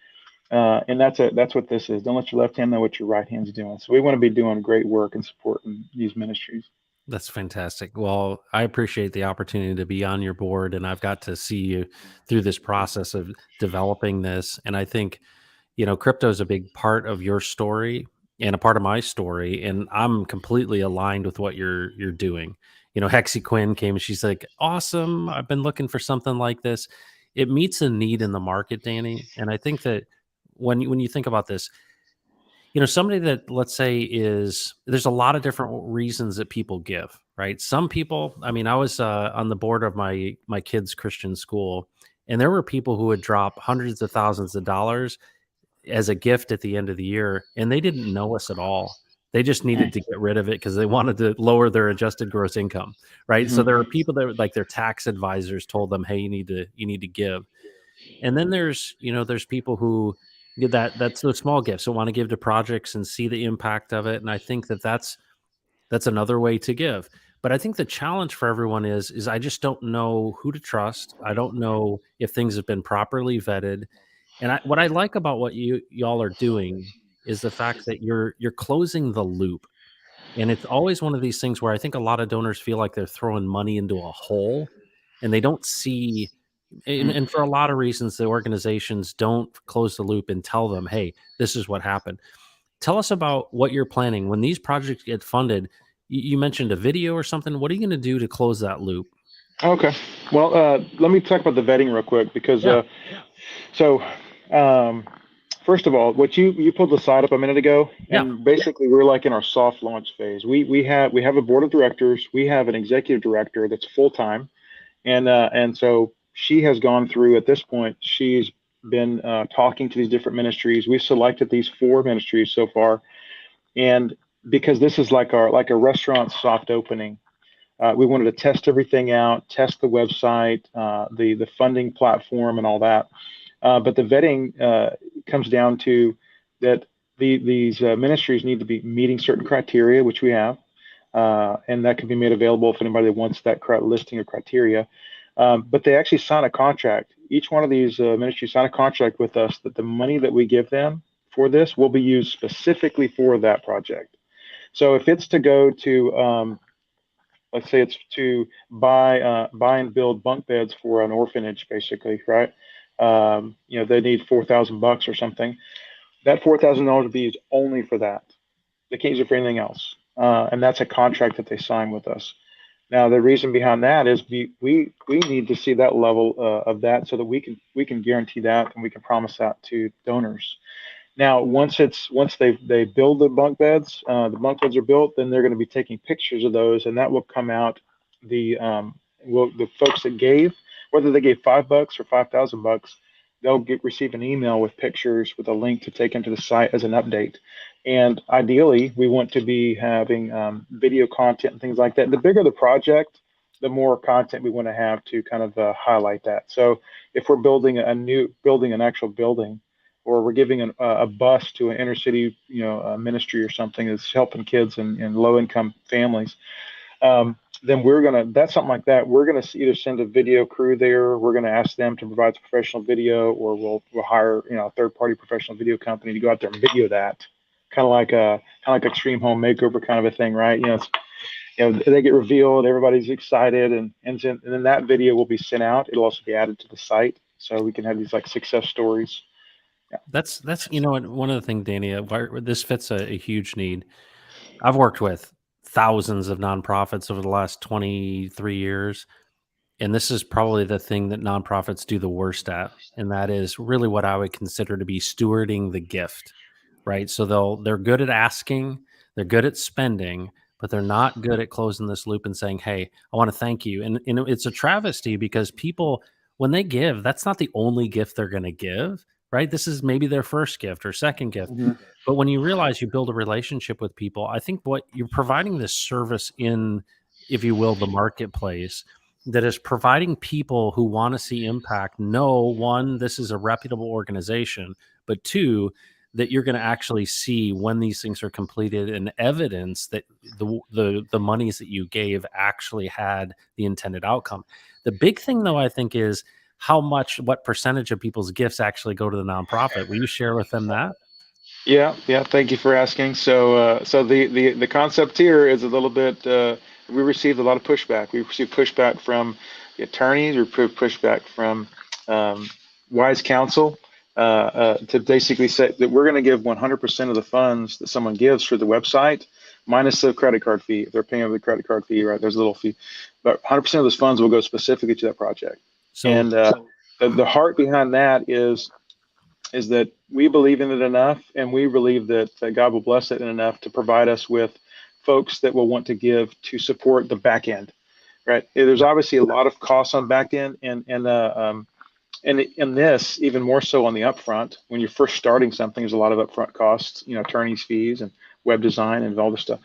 And that's what this is. Don't let your left hand know what your right hand's doing. So we want to be doing great work and supporting these ministries. That's fantastic. Well, I appreciate the opportunity to be on your board, and I've got to see you through this process of developing this. And I think, crypto is a big part of your story and a part of my story, and I'm completely aligned with what you're doing. Hexy Quinn came and she's like, "Awesome! I've been looking for something like this." It meets a need in the market, Danny, and I think that when you think about this, somebody that, let's say, there's a lot of different reasons that people give, right? Some people, I mean, I was on the board of my kids' Christian school, and there were people who would drop hundreds of thousands of dollars as a gift at the end of the year, and they didn't know us at all. They just needed to get rid of it because they wanted to lower their adjusted gross income, right? So there are people that, like, their tax advisors told them, "Hey, you need to give." And then there's people who that's those small gifts, who want to give to projects and see the impact of it. And I think that's another way to give. But I think the challenge for everyone is I just don't know who to trust. I don't know if things have been properly vetted. And what I like about what y'all are doing is the fact that you're closing the loop. And it's always one of these things where I think a lot of donors feel like they're throwing money into a hole, and they don't see, and for a lot of reasons, the organizations don't close the loop and tell them, "Hey, this is what happened." Tell us about what you're planning when these projects get funded. You mentioned a video or something. What are you going to do to close that loop? Okay. Well, let me talk about the vetting real quick because Yeah. so first of all, what you pulled the slide up a minute ago, and basically we're like in our soft launch phase. We have a board of directors. We have an executive director that's full time, and so she has gone through at this point. She's been talking to these different ministries. We've selected these 4 ministries so far, and because this is like a restaurant soft opening. We wanted to test everything out, test the website, the funding platform, and all that. But the vetting comes down to that these ministries need to be meeting certain criteria, which we have, and that can be made available if anybody wants that listing or criteria. But they actually sign a contract. Each one of these ministries sign a contract with us that the money that we give them for this will be used specifically for that project. So if it's to go to let's say it's to buy and build bunk beds for an orphanage, basically, right? They need $4,000 or something. That $4,000 would be used only for that. They can't use it for anything else, and that's a contract that they sign with us. Now, the reason behind that is we need to see that level of that so that we can guarantee that and we can promise that to donors. Now, once they build the bunk beds are built, then they're going to be taking pictures of those, and that will come out. The folks that gave, whether they gave $5 or $5,000, they'll receive an email with pictures with a link to take into the site as an update. And ideally, we want to be having video content and things like that. The bigger the project, the more content we want to have to kind of highlight that. So if we're building an actual building, or we're giving a bus to an inner city, ministry or something that's helping kids in low income families, then that's something like that. We're gonna either send a video crew there. We're gonna ask them to provide professional video, or we'll hire a third party professional video company to go out there and video that, kind of like Extreme Home Makeover kind of a thing, right? They get revealed, everybody's excited, and then that video will be sent out. It'll also be added to the site, so we can have these like success stories. Yeah. That's one of the things, Danny, this fits a huge need. I've worked with thousands of nonprofits over the last 23 years, and this is probably the thing that nonprofits do the worst at, and that is really what I would consider to be stewarding the gift, right? So they're good at asking, they're good at spending, but they're not good at closing this loop and saying, "Hey, I want to thank you." And it's a travesty because people, when they give, that's not the only gift they're going to give, right? This is maybe their first gift or second gift. Mm-hmm. But when you realize you build a relationship with people, I think what you're providing this service in, if you will, the marketplace, that is providing people who want to see impact know, one, this is a reputable organization, but two, that you're going to actually see when these things are completed and evidence that the monies that you gave actually had the intended outcome. The big thing, though, I think, is what percentage of people's gifts actually go to the nonprofit. Will you share with them that? Yeah. Thank you for asking. So, the concept here is a little bit. We received a lot of pushback. We received pushback from the attorneys. We received pushback from wise counsel to basically say that we're going to give 100% of the funds that someone gives for the website, minus the credit card fee. If they're paying over the credit card fee, right? There's a little fee, but 100% of those funds will go specifically to that project. So, And the heart behind that is that we believe in it enough, and we believe that God will bless it enough to provide us with folks that will want to give to support the back end, right? There's obviously a lot of costs on back end, and in this even more so on the upfront. When you're first starting something, there's a lot of upfront costs, attorneys fees and web design and all this stuff.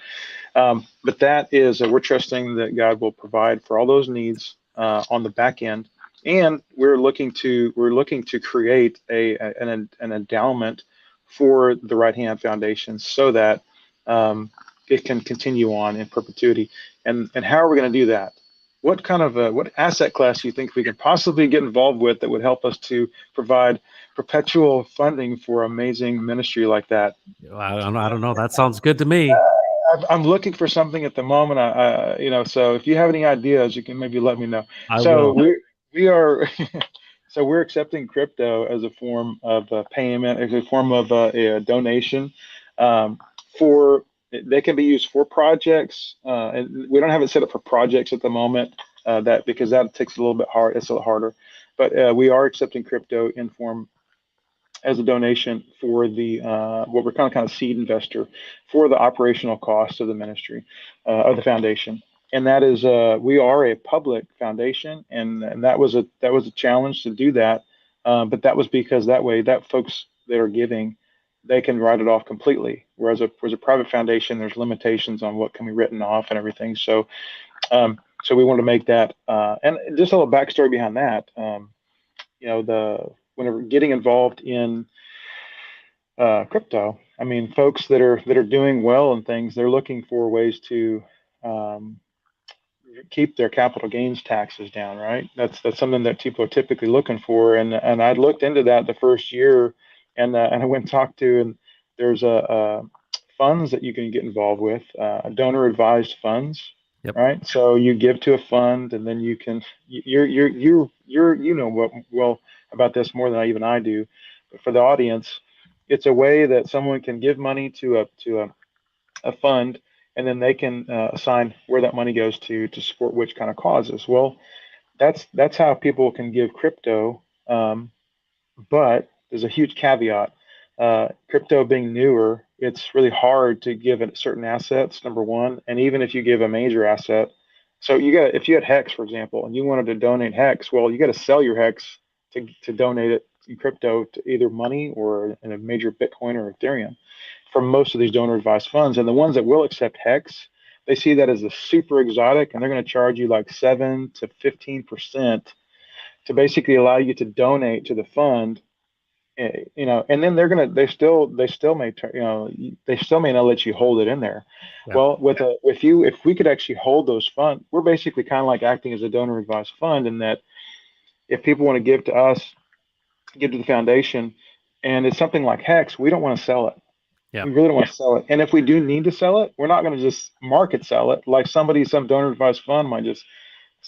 But that is we're trusting that God will provide for all those needs on the back end. And we're looking to create an endowment for the Right Hand Foundation so that it can continue on in perpetuity. And how are we going to do that? What kind of what asset class do you think we can possibly get involved with that would help us to provide perpetual funding for amazing ministry like that? I don't know. That sounds good to me. I'm looking for something at the moment. So if you have any ideas, you can maybe let me know. I will. We are so we're accepting crypto as a form of payment, as a form of a donation. For they can be used for projects, and we don't have it set up for projects at the moment. Because that takes a little bit hard. It's a little harder, but we are accepting crypto in form as a donation for the what we're kind of seed investor for the operational costs of the ministry of the foundation. And that is we are a public foundation, and that was a challenge to do that, but that was because that way that folks that are giving, they can write it off completely, whereas a private foundation, there's limitations on what can be written off and everything. So we want to make that and just a little backstory behind that. Whenever getting involved in crypto, I mean, folks that are doing well and things, they're looking for ways to keep their capital gains taxes down, right? That's something that people are typically looking for, and I looked into that the first year, and I went and talked to, and there's funds that you can get involved with, donor advised funds. Yep. Right. So you give to a fund, and then you can well about this more than even I do. But for the audience, it's a way that someone can give money to a fund, and then they can assign where that money goes to support which kind of causes. Well, that's how people can give crypto. But there's a huge caveat. Crypto being newer, it's really hard to give it certain assets, number one. And even if you give a major asset, so if you had Hex, for example, and you wanted to donate Hex, well, you got to sell your Hex to donate it in crypto to either money or in a major Bitcoin or Ethereum from most of these donor advised funds. And the ones that will accept Hex, they see that as a super exotic, and they're going to charge you like 7 to 15% to basically allow you to donate to the fund. And then they still may not let you hold it in there. Yeah. Well, if we could actually hold those funds, we're basically kind of like acting as a donor advised fund, in that if people want to give to us, give to the foundation, and it's something like Hex, we don't want to sell it. Yeah. We really don't want to sell it. And if we do need to sell it, we're not going to just market sell it like some donor advised fund might just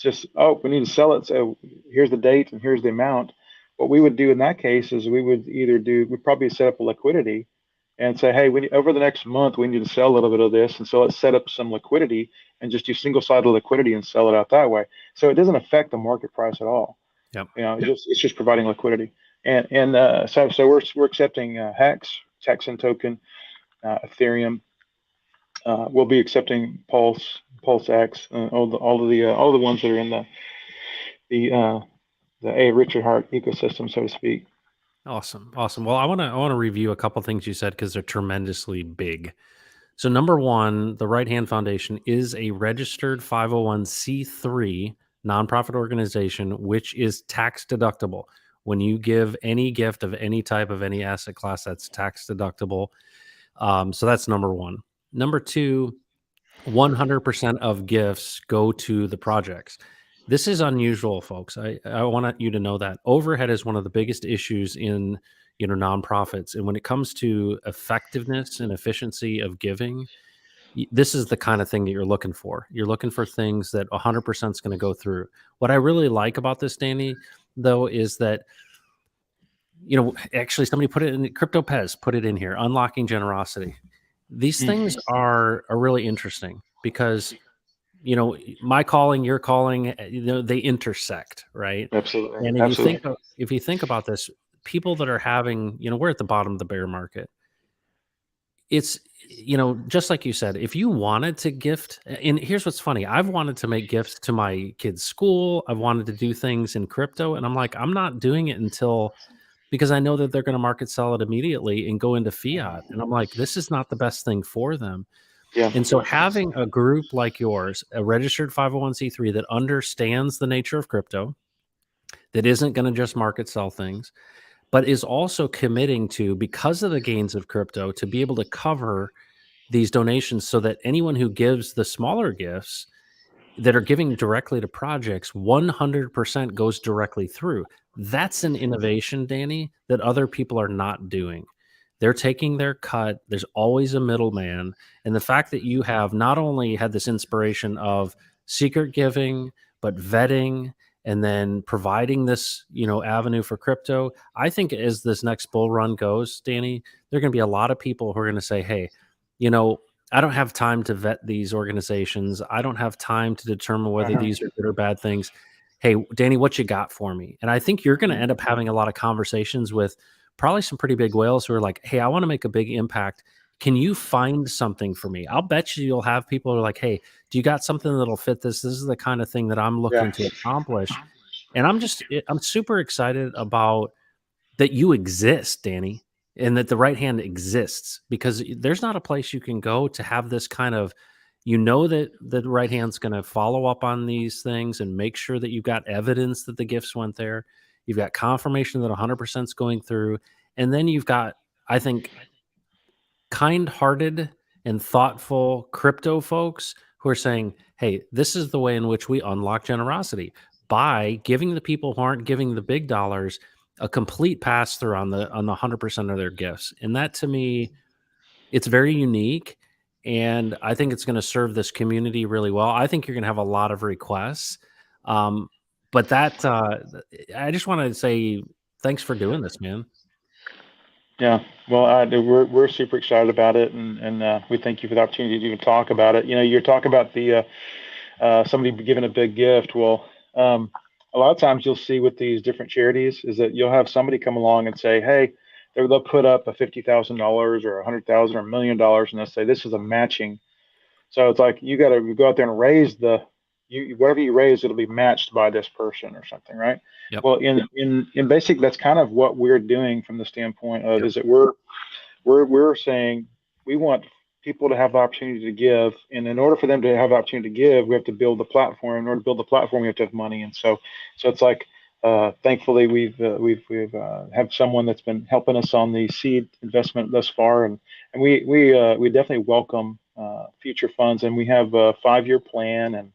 we need to sell it. So here's the date and here's the amount. What we would do in that case is we'd probably set up a liquidity and say, hey, over the next month, we need to sell a little bit of this. And so let's set up some liquidity and just do single-sided liquidity and sell it out that way. So it doesn't affect the market price at all. Yep. It's just providing liquidity. And so we're accepting Hex, Texan token, Ethereum. We'll be accepting Pulse X, all the ones that are in the Richard Hart ecosystem, so to speak. Awesome. Well, I want to review a couple things you said because they're tremendously big. So number one, the Right Hand Foundation is a registered 501c3 nonprofit organization, which is tax deductible. When you give any gift of any type of any asset class, that's tax deductible. So that's number one. Number two, 100% of gifts go to the projects. This is unusual, folks. I want you to know that overhead is one of the biggest issues in nonprofits, and when it comes to effectiveness and efficiency of giving, this is the kind of thing that you're looking for. You're looking for things that 100% is going to go through. What I really like about this, Danny, though, is that actually somebody put it in Crypto Pez, put it in here, unlocking generosity. These things are really interesting because my calling, your calling, they intersect, right? Absolutely. And Absolutely. if you think about this, people that are having, we're at the bottom of the bear market. It's, just like you said, if you wanted to gift, and here's what's funny, I've wanted to make gifts to my kids' school. I've wanted to do things in crypto, and I'm like, I'm not doing it because I know that they're going to market sell it immediately and go into fiat. And I'm like, this is not the best thing for them. Yeah. And so having a group like yours, a registered 501c3 that understands the nature of crypto, that isn't going to just market sell things, but is also committing to, because of the gains of crypto, to be able to cover these donations so that anyone who gives the smaller gifts that are giving directly to projects, 100% goes directly through. That's an innovation, Danny, that other people are not doing. They're taking their cut. There's always a middleman. And the fact that you have not only had this inspiration of secret giving, but vetting and then providing this, avenue for crypto, I think as this next bull run goes, Danny, there are going to be a lot of people who are going to say, hey, I don't have time to vet these organizations. I don't have time to determine whether these are good or bad things. Hey, Danny, what you got for me? And I think you're going to end up having a lot of conversations with probably some pretty big whales who are like, hey, I want to make a big impact. Can you find something for me? I'll bet you'll have people who are like, hey, do you got something that'll fit this? This is the kind of thing that I'm looking to accomplish. And I'm super excited about that you exist, Danny, and that the right hand exists, because there's not a place you can go to have this kind of, that the right hand's going to follow up on these things and make sure that you've got evidence that the gifts went there. You've got confirmation that 100% is going through. And then you've got, I think, kind-hearted and thoughtful crypto folks who are saying, hey, this is the way in which we unlock generosity by giving the people who aren't giving the big dollars a complete pass through on the 100% of their gifts. And that, to me, it's very unique. And I think it's going to serve this community really well. I think you're going to have a lot of requests. But that, I just want to say thanks for doing this, man. Yeah, well, we're super excited about it, and we thank you for the opportunity to even talk about it. You're talking about the somebody giving a big gift. Well, a lot of times you'll see with these different charities is that you'll have somebody come along and say, hey, they'll put up a $50,000 or $100,000 or $1 million, and they'll say this is a matching. So it's like you got to go out there and raise whatever you raise, it'll be matched by this person or something, right? Yep. Well, in basic, that's kind of what we're doing from the standpoint of is that we're saying we want people to have the opportunity to give, and in order for them to have the opportunity to give, we have to build the platform. In order to build the platform, we have to have money, and so it's like thankfully we've had someone that's been helping us on the seed investment thus far, and we definitely welcome future funds, and we have a 5-year plan, and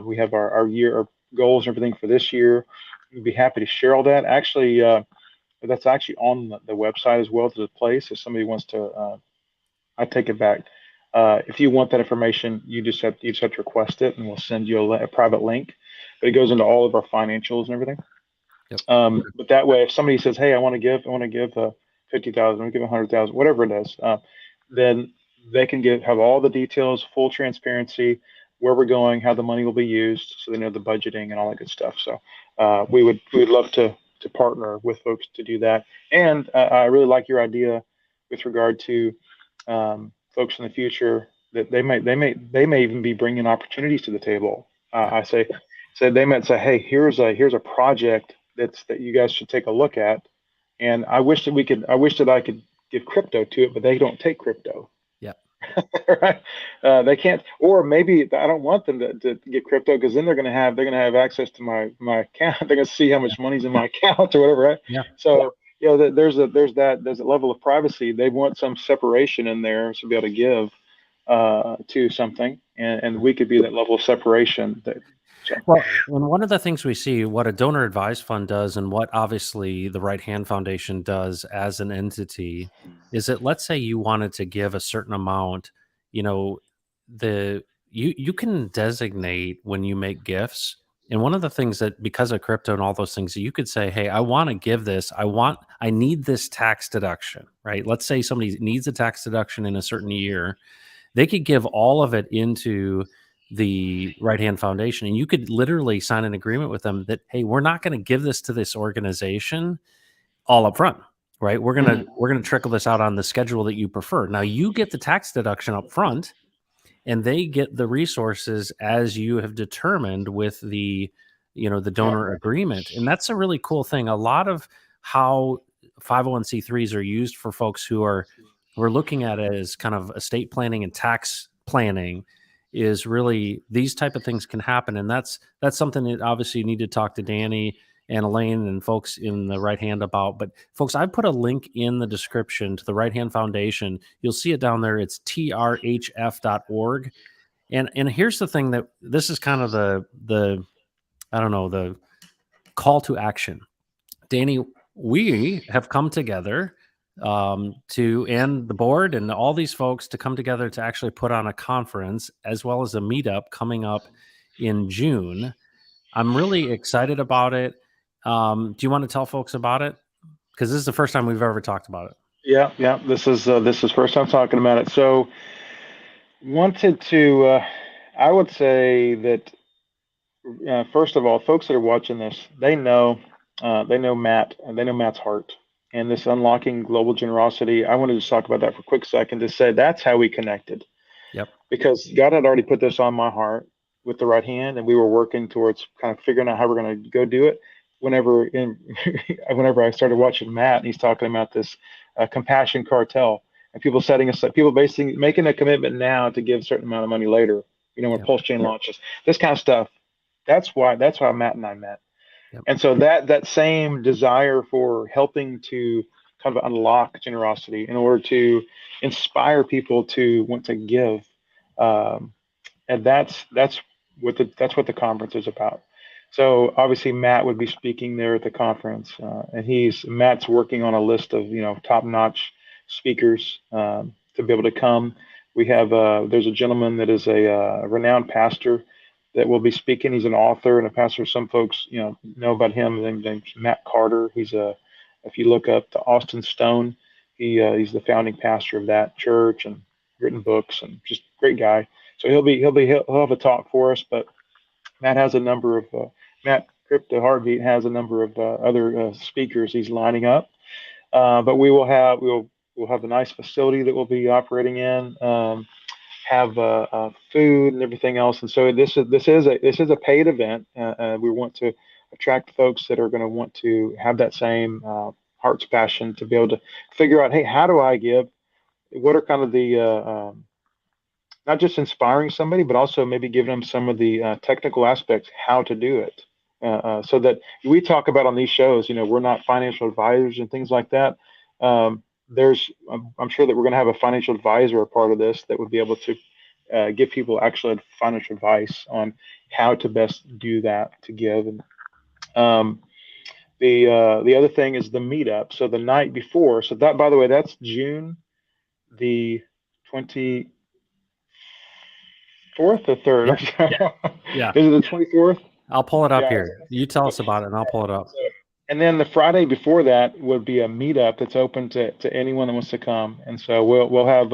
we have our year goals and everything for this year. We'd be happy to share all that. Actually, that's actually on the website as well to the place. If somebody wants to, I take it back. If you want that information, you just have to request it, and we'll send you a private link. But it goes into all of our financials and everything. Yep. But that way, if somebody says, "Hey, I want to give 50,000, I want to give 100,000, whatever it is," then they can have all the details, full transparency, where we're going, how the money will be used, so they know the budgeting and all that good stuff. So we would love to partner with folks to do that. And I really like your idea with regard to folks in the future that they may even be bringing opportunities to the table. I say they might say, hey, here's a project that you guys should take a look at, and I wish that I could give crypto to it, but they don't take crypto. Yeah. Right. They can't, or maybe I don't want them to get crypto, because then they're gonna have access to my account. They're gonna see how much money's in my account or whatever, right? Yeah. So there's a level of privacy. They want some separation in there to be able to give to something, and we could be that level of separation. Well, and one of the things we see, what a donor advised fund does, and what obviously the Right Hand Foundation does as an entity, is that let's say you wanted to give a certain amount, you know, you can designate when you make gifts. And one of the things that, because of crypto and all those things, you could say, hey, I want to give this, I need this tax deduction, right? Let's say somebody needs a tax deduction in a certain year. They could give all of it into the Right Hand Foundation, and you could literally sign an agreement with them that, hey, we're not going to give this to this organization all up front, right? We're gonna trickle this out on the schedule that you prefer. Now you get the tax deduction up front, and they get the resources as you have determined with the the donor agreement. And that's a really cool thing. A lot of how 501c3s are used for folks who are we're looking at it as kind of estate planning and tax planning is really these type of things can happen. And that's something that obviously you need to talk to Danny and Elaine and folks in the Right Hand about. But folks, I put a link in the description to the Right Hand Foundation. You'll see it down there. It's trhf.org. And here's the thing, that this is kind of the I don't know, the call to action. Danny, we have come together and the board and all these folks to come together to actually put on a conference as well as a meetup coming up in June. I'm really excited about it. Do you want to tell folks about it? Because this is the first time we've ever talked about it. Yeah. This is first time talking about it. So wanted to, I would say that first of all, folks that are watching this, they know Matt, and they know Matt's heart and this unlocking global generosity. I wanted to talk about that for a quick second to say that's how we connected. Yep. Because God had already put this on my heart with the Right Hand, and we were working towards kind of figuring out how we're going to go do it. Whenever I started watching Matt, and he's talking about this compassion cartel, and people basically making a commitment now to give a certain amount of money later. When Pulse Chain launches, this kind of stuff. That's why Matt and I met. Yep. And so that same desire for helping to kind of unlock generosity in order to inspire people to want to give, and that's what the conference is about. So obviously Matt would be speaking there at the conference, and Matt's working on a list of top-notch speakers to be able to come. We have there's a gentleman that is a renowned pastor that will be speaking. He's an author and a pastor. Some folks know about him. Named Matt Carter. If you look up to Austin Stone, he's the founding pastor of that church and written books, and just great guy. So he'll have a talk for us. But Matt has a number of Matt Crypto Heartbeat has a number of other speakers he's lining up. But we'll have a nice facility that we'll be operating in. Have food and everything else, and so this is a paid event. We want to attract folks that are going to want to have that same heart's passion to be able to figure out, hey, how do I give? What are kind of the not just inspiring somebody, but also maybe giving them some of the technical aspects, how to do it, so that we talk about on these shows. We're not financial advisors and things like that. I'm sure that we're going to have a financial advisor, a part of this, that would be able to give people actual financial advice on how to best do that to give. And the other thing is the meetup. So the night before, so that, by the way, that's June the 24th or 3rd. Yeah. Is it the 24th? I'll pull it up here. You tell us about it, and I'll pull it up. And then the Friday before that would be a meetup that's open to anyone that wants to come. And so we'll have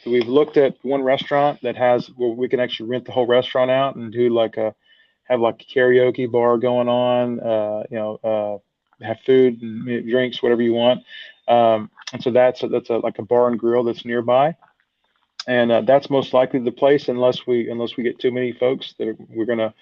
we've looked at one restaurant that has where we can actually rent the whole restaurant out and do have a karaoke bar going on. Have food and drinks, whatever you want. And so that's like a bar and grill that's nearby. And that's most likely the place, unless we get too many folks that we're going to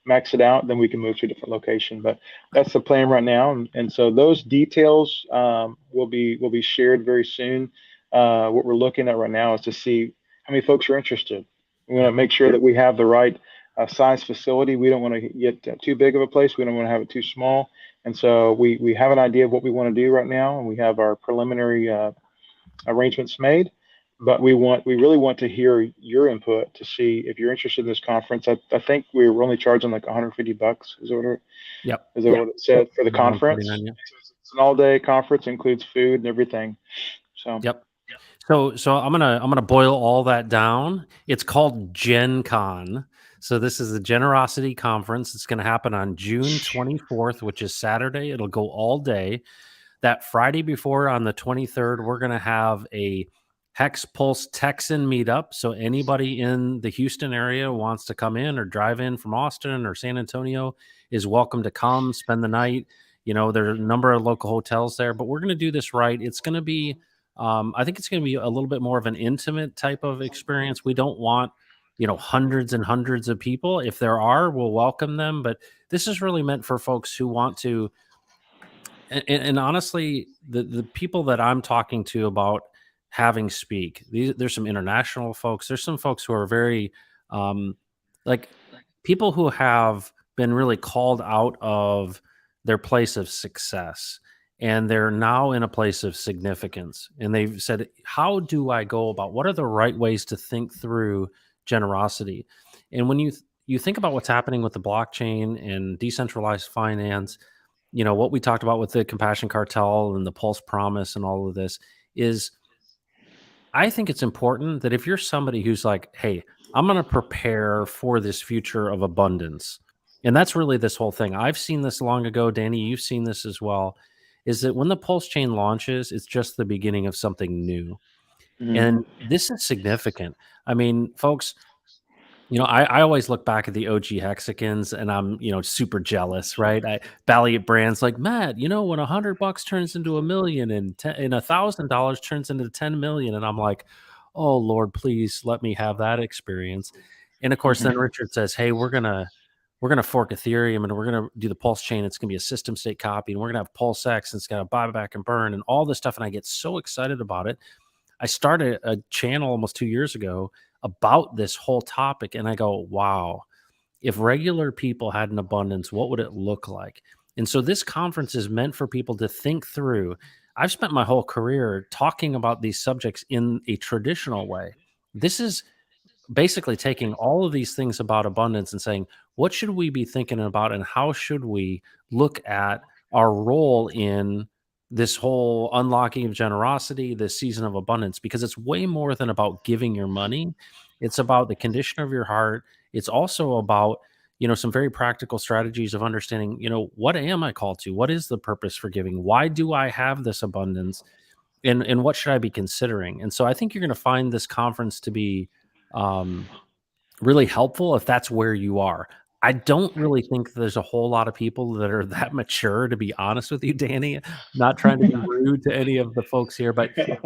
max it out, then we can move to a different location. But that's the plan right now, and so those details will be shared very soon. What we're looking at right now is to see how many folks are interested. We want to make sure that we have the right size facility. We don't want to get too big of a place. We don't want to have it too small. And so we have an idea of what we want to do right now, and we have our preliminary arrangements made. but we really want to hear your input to see if you're interested in this conference. I think we were only charging like $150 Yep. is what it said for the conference. 149, yeah. It's an all day conference, includes food and everything. So Yep. So I'm gonna boil all that down. It's called Gen Con. So this is the Generosity Conference. It's going to happen on June 24th, which is Saturday. It'll go all day. That Friday before, on the 23rd, we're going to have a Hex Pulse Texan meetup. So anybody in the Houston area who wants to come in or drive in from Austin or San Antonio is welcome to come spend the night. There are a number of local hotels there, but we're going to do this right. It's going to be, I think it's going to be a little bit more of an intimate type of experience. We don't want, hundreds and hundreds of people. If there are, we'll welcome them. But this is really meant for folks who want to, and honestly, the people that I'm talking to about having speak, there's some international folks. There's some folks who are very, like people who have been really called out of their place of success, and they're now in a place of significance. And they've said, "How do I go about? What are the right ways to think through generosity?" And when you think about what's happening with the blockchain and decentralized finance, what we talked about with the Compassion Cartel and the Pulse Promise and all of this is, I think it's important that if you're somebody who's like, hey, I'm going to prepare for this future of abundance. And that's really this whole thing. I've seen this long ago. Danny, you've seen this as well, is that when the Pulse chain launches, it's just the beginning of something new. mhm. And this is significant. I mean, folks, I always look back at the OG Hexicans and I'm, super jealous, right? Valiant brands like, Matt, when $100 turns into $1 million and $1,000 turns into 10 million. And I'm like, oh Lord, please let me have that experience. And of course, then Richard says, hey, we're going to fork Ethereum and we're going to do the Pulse chain. It's going to be a system state copy and we're going to have Pulse X and it's got to buy back and burn and all this stuff. And I get so excited about it. I started a channel almost 2 years ago about this whole topic. And I go, wow, if regular people had an abundance, what would it look like? And so this conference is meant for people to think through. I've spent my whole career talking about these subjects in a traditional way. This is basically taking all of these things about abundance and saying, what should we be thinking about and how should we look at our role in this whole unlocking of generosity, this season of abundance? Because it's way more than about giving your money. It's about the condition of your heart. It's also about, some very practical strategies of understanding, what am I called to? What is the purpose for giving? Why do I have this abundance? And what should I be considering? And so I think you're going to find this conference to be really helpful if that's where you are. I don't really think there's a whole lot of people that are that mature, to be honest with you, Danny. Not trying to be rude to any of the folks here, but it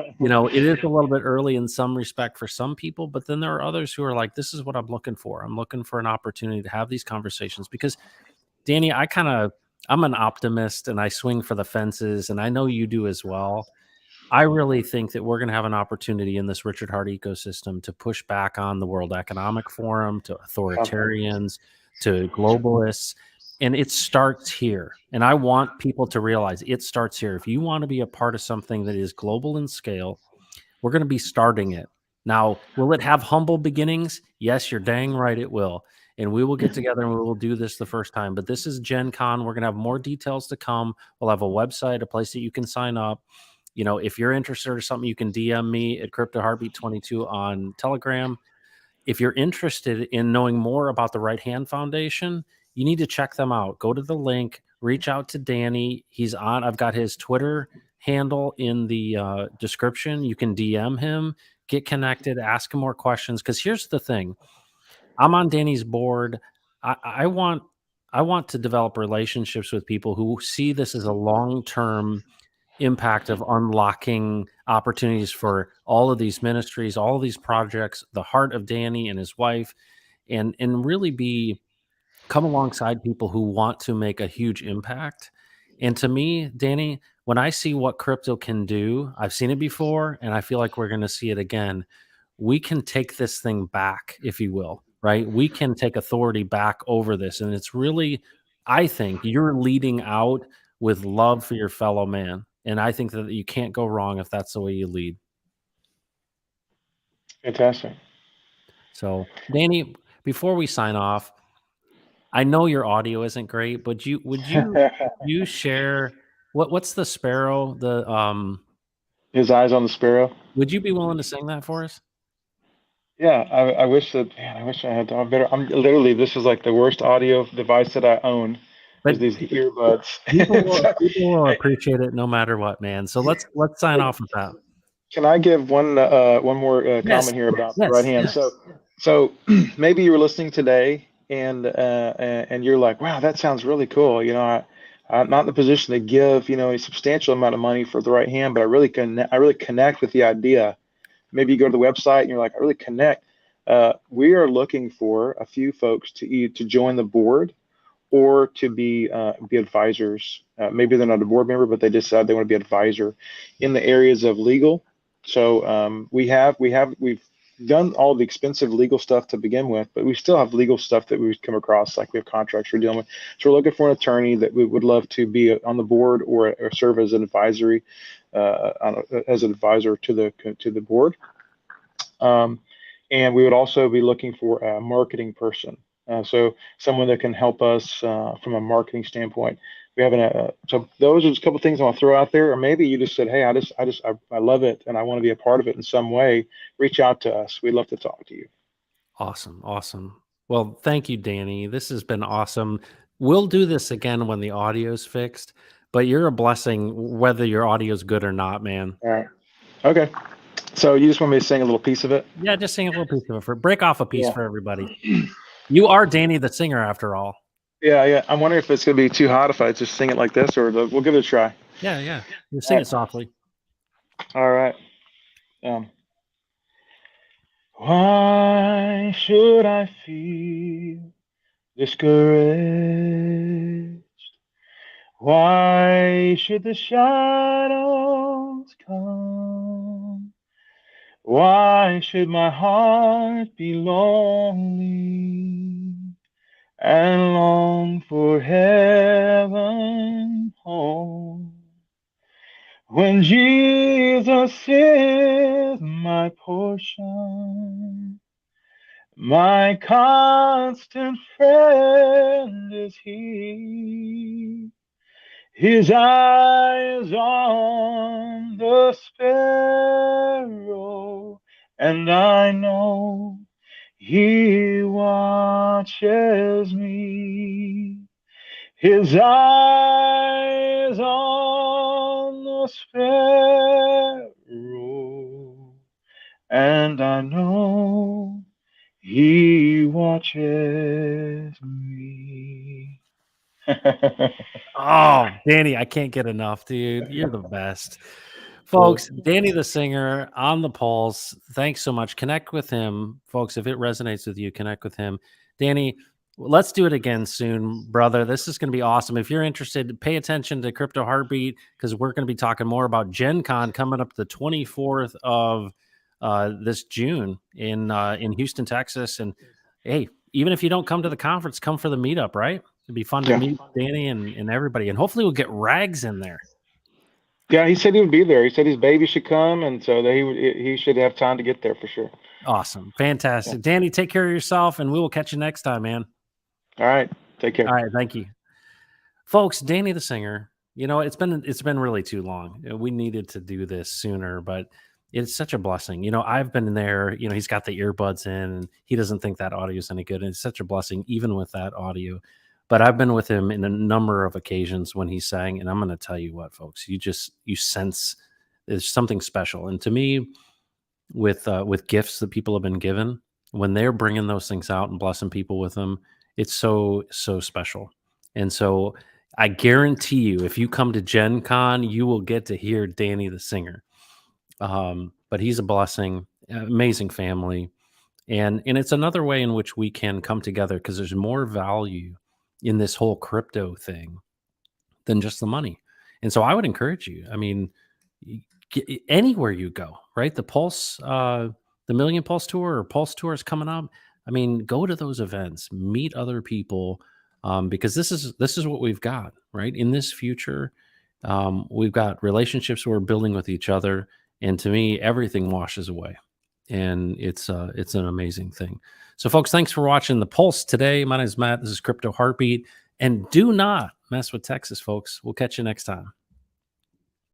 is a little bit early in some respect for some people, but then there are others who are like, this is what I'm looking for. I'm looking for an opportunity to have these conversations because, Danny, I'm an optimist and I swing for the fences, and I know you do as well. I really think that we're going to have an opportunity in this Richard Hart ecosystem to push back on the World Economic Forum, to authoritarians, to globalists. And it starts here. And I want people to realize it starts here. If you want to be a part of something that is global in scale, we're going to be starting it. Now, will it have humble beginnings? Yes, you're dang right it will. And we will get together and we will do this the first time. But this is Gen Con. We're going to have more details to come. We'll have a website, a place that you can sign up. If you're interested or something, you can DM me at Crypto Heartbeat 22 on Telegram. If you're interested in knowing more about the Right Hand Foundation, you need to check them out. Go to the link, reach out to Danny. I've got his Twitter handle in the description. You can DM him, get connected, ask him more questions. Because here's the thing. I'm on Danny's board. I want to develop relationships with people who see this as a long-term impact of unlocking opportunities for all of these ministries, all of these projects, the heart of Danny and his wife, and really come alongside people who want to make a huge impact. And to me, Danny, when I see what crypto can do, I've seen it before, and I feel like we're going to see it again. We can take this thing back, if you will, right? We can take authority back over this. And it's really, I think you're leading out with love for your fellow man. And I think that you can't go wrong if that's the way you lead. Fantastic. So, Danny, before we sign off, I know your audio isn't great, but you share what's the sparrow? His eyes on the sparrow. Would you be willing to sing that for us? Yeah, I wish that, man, I wish I had better. I'm literally, this is like the worst audio device that I own is But these earbuds. people will appreciate it no matter what, man. So let's sign off with that. Can I give one more Yes, comment here about the right yes, hand? yes. So maybe you were listening today and you're like, wow, that sounds really cool. I'm not in the position to give a substantial amount of money for the right hand, but I really connect with the idea. Maybe you go to the website and you're like, I really connect. We are looking for a few folks to join the board or to be advisors. Maybe they're not a board member, but they decide they want to be advisor in the areas of legal. So we've done all the expensive legal stuff to begin with, but we still have legal stuff that we've come across, like we have contracts we're dealing with. So we're looking for an attorney that we would love to be on the board or serve as an advisory as an advisor to the board. And we would also be looking for a marketing person. So someone that can help us from a marketing standpoint. We have so those are just a couple of things I want to throw out there. Or maybe you just said, hey, I love it and I want to be a part of it in some way. Reach out to us. We'd love to talk to you. Awesome. Awesome. Well, thank you, Danny. This has been awesome. We'll do this again when the audio's fixed, but you're a blessing whether your audio's good or not, man. All right. Okay. So you just want me to sing a little piece of it? Yeah, just sing a little piece of it break off a piece for everybody. You are Danny the singer after all. Yeah. I'm wondering if it's going to be too hot if I just sing it like this, or we'll give it a try. Yeah. You sing it softly. All right. Why should I feel discouraged? Why should the shadows come? Why should my heart be lonely and long for heaven home? When Jesus is my portion, my constant friend is He. His eyes on the sparrow, and I know He watches me. His eyes on the sparrow, and I know He watches me. Oh, Danny, I can't get enough, dude. You're the best. Folks, Danny the singer on the Pulse. Thanks so much. Connect with him, folks. If it resonates with you, connect with him. Danny, let's do it again soon, brother. This is going to be awesome. If you're interested, pay attention to Crypto Heartbeat because we're going to be talking more about Gen Con coming up the 24th of this June in Houston, Texas. And hey, even if you don't come to the conference, come for the meetup, right? It'd be fun to meet Danny and everybody. And hopefully we'll get Rags in there. Yeah, he said he would be there. He said his baby should come, and so that he should have time to get there for sure. Awesome. Fantastic. Yeah. Danny, take care of yourself, and we will catch you next time, man. All right. Take care. All right. Thank you. Folks, Danny the singer, it's been really too long. We needed to do this sooner, but it's such a blessing. I've been there, he's got the earbuds in, and he doesn't think that audio is any good. And it's such a blessing, even with that audio. But I've been with him in a number of occasions when he sang, and I'm going to tell you what, folks, you sense there's something special. And to me, with gifts that people have been given, when they're bringing those things out and blessing people with them, it's so special. And so I guarantee you, if you come to Gen Con, you will get to hear Danny the singer. But he's a blessing, amazing family, and it's another way in which we can come together because there's more value in this whole crypto thing than just the money. And so I would encourage you. I mean, anywhere you go, right? The Pulse, the Million Pulse Tour or Pulse Tour is coming up. I mean, go to those events, meet other people, because this is what we've got, right? In this future, we've got relationships we're building with each other. And to me, everything washes away. and it's an amazing thing. So, folks, thanks for watching the Pulse today. My name is Matt. This is Crypto Heartbeat, and do not mess with Texas, folks. We'll catch you next time.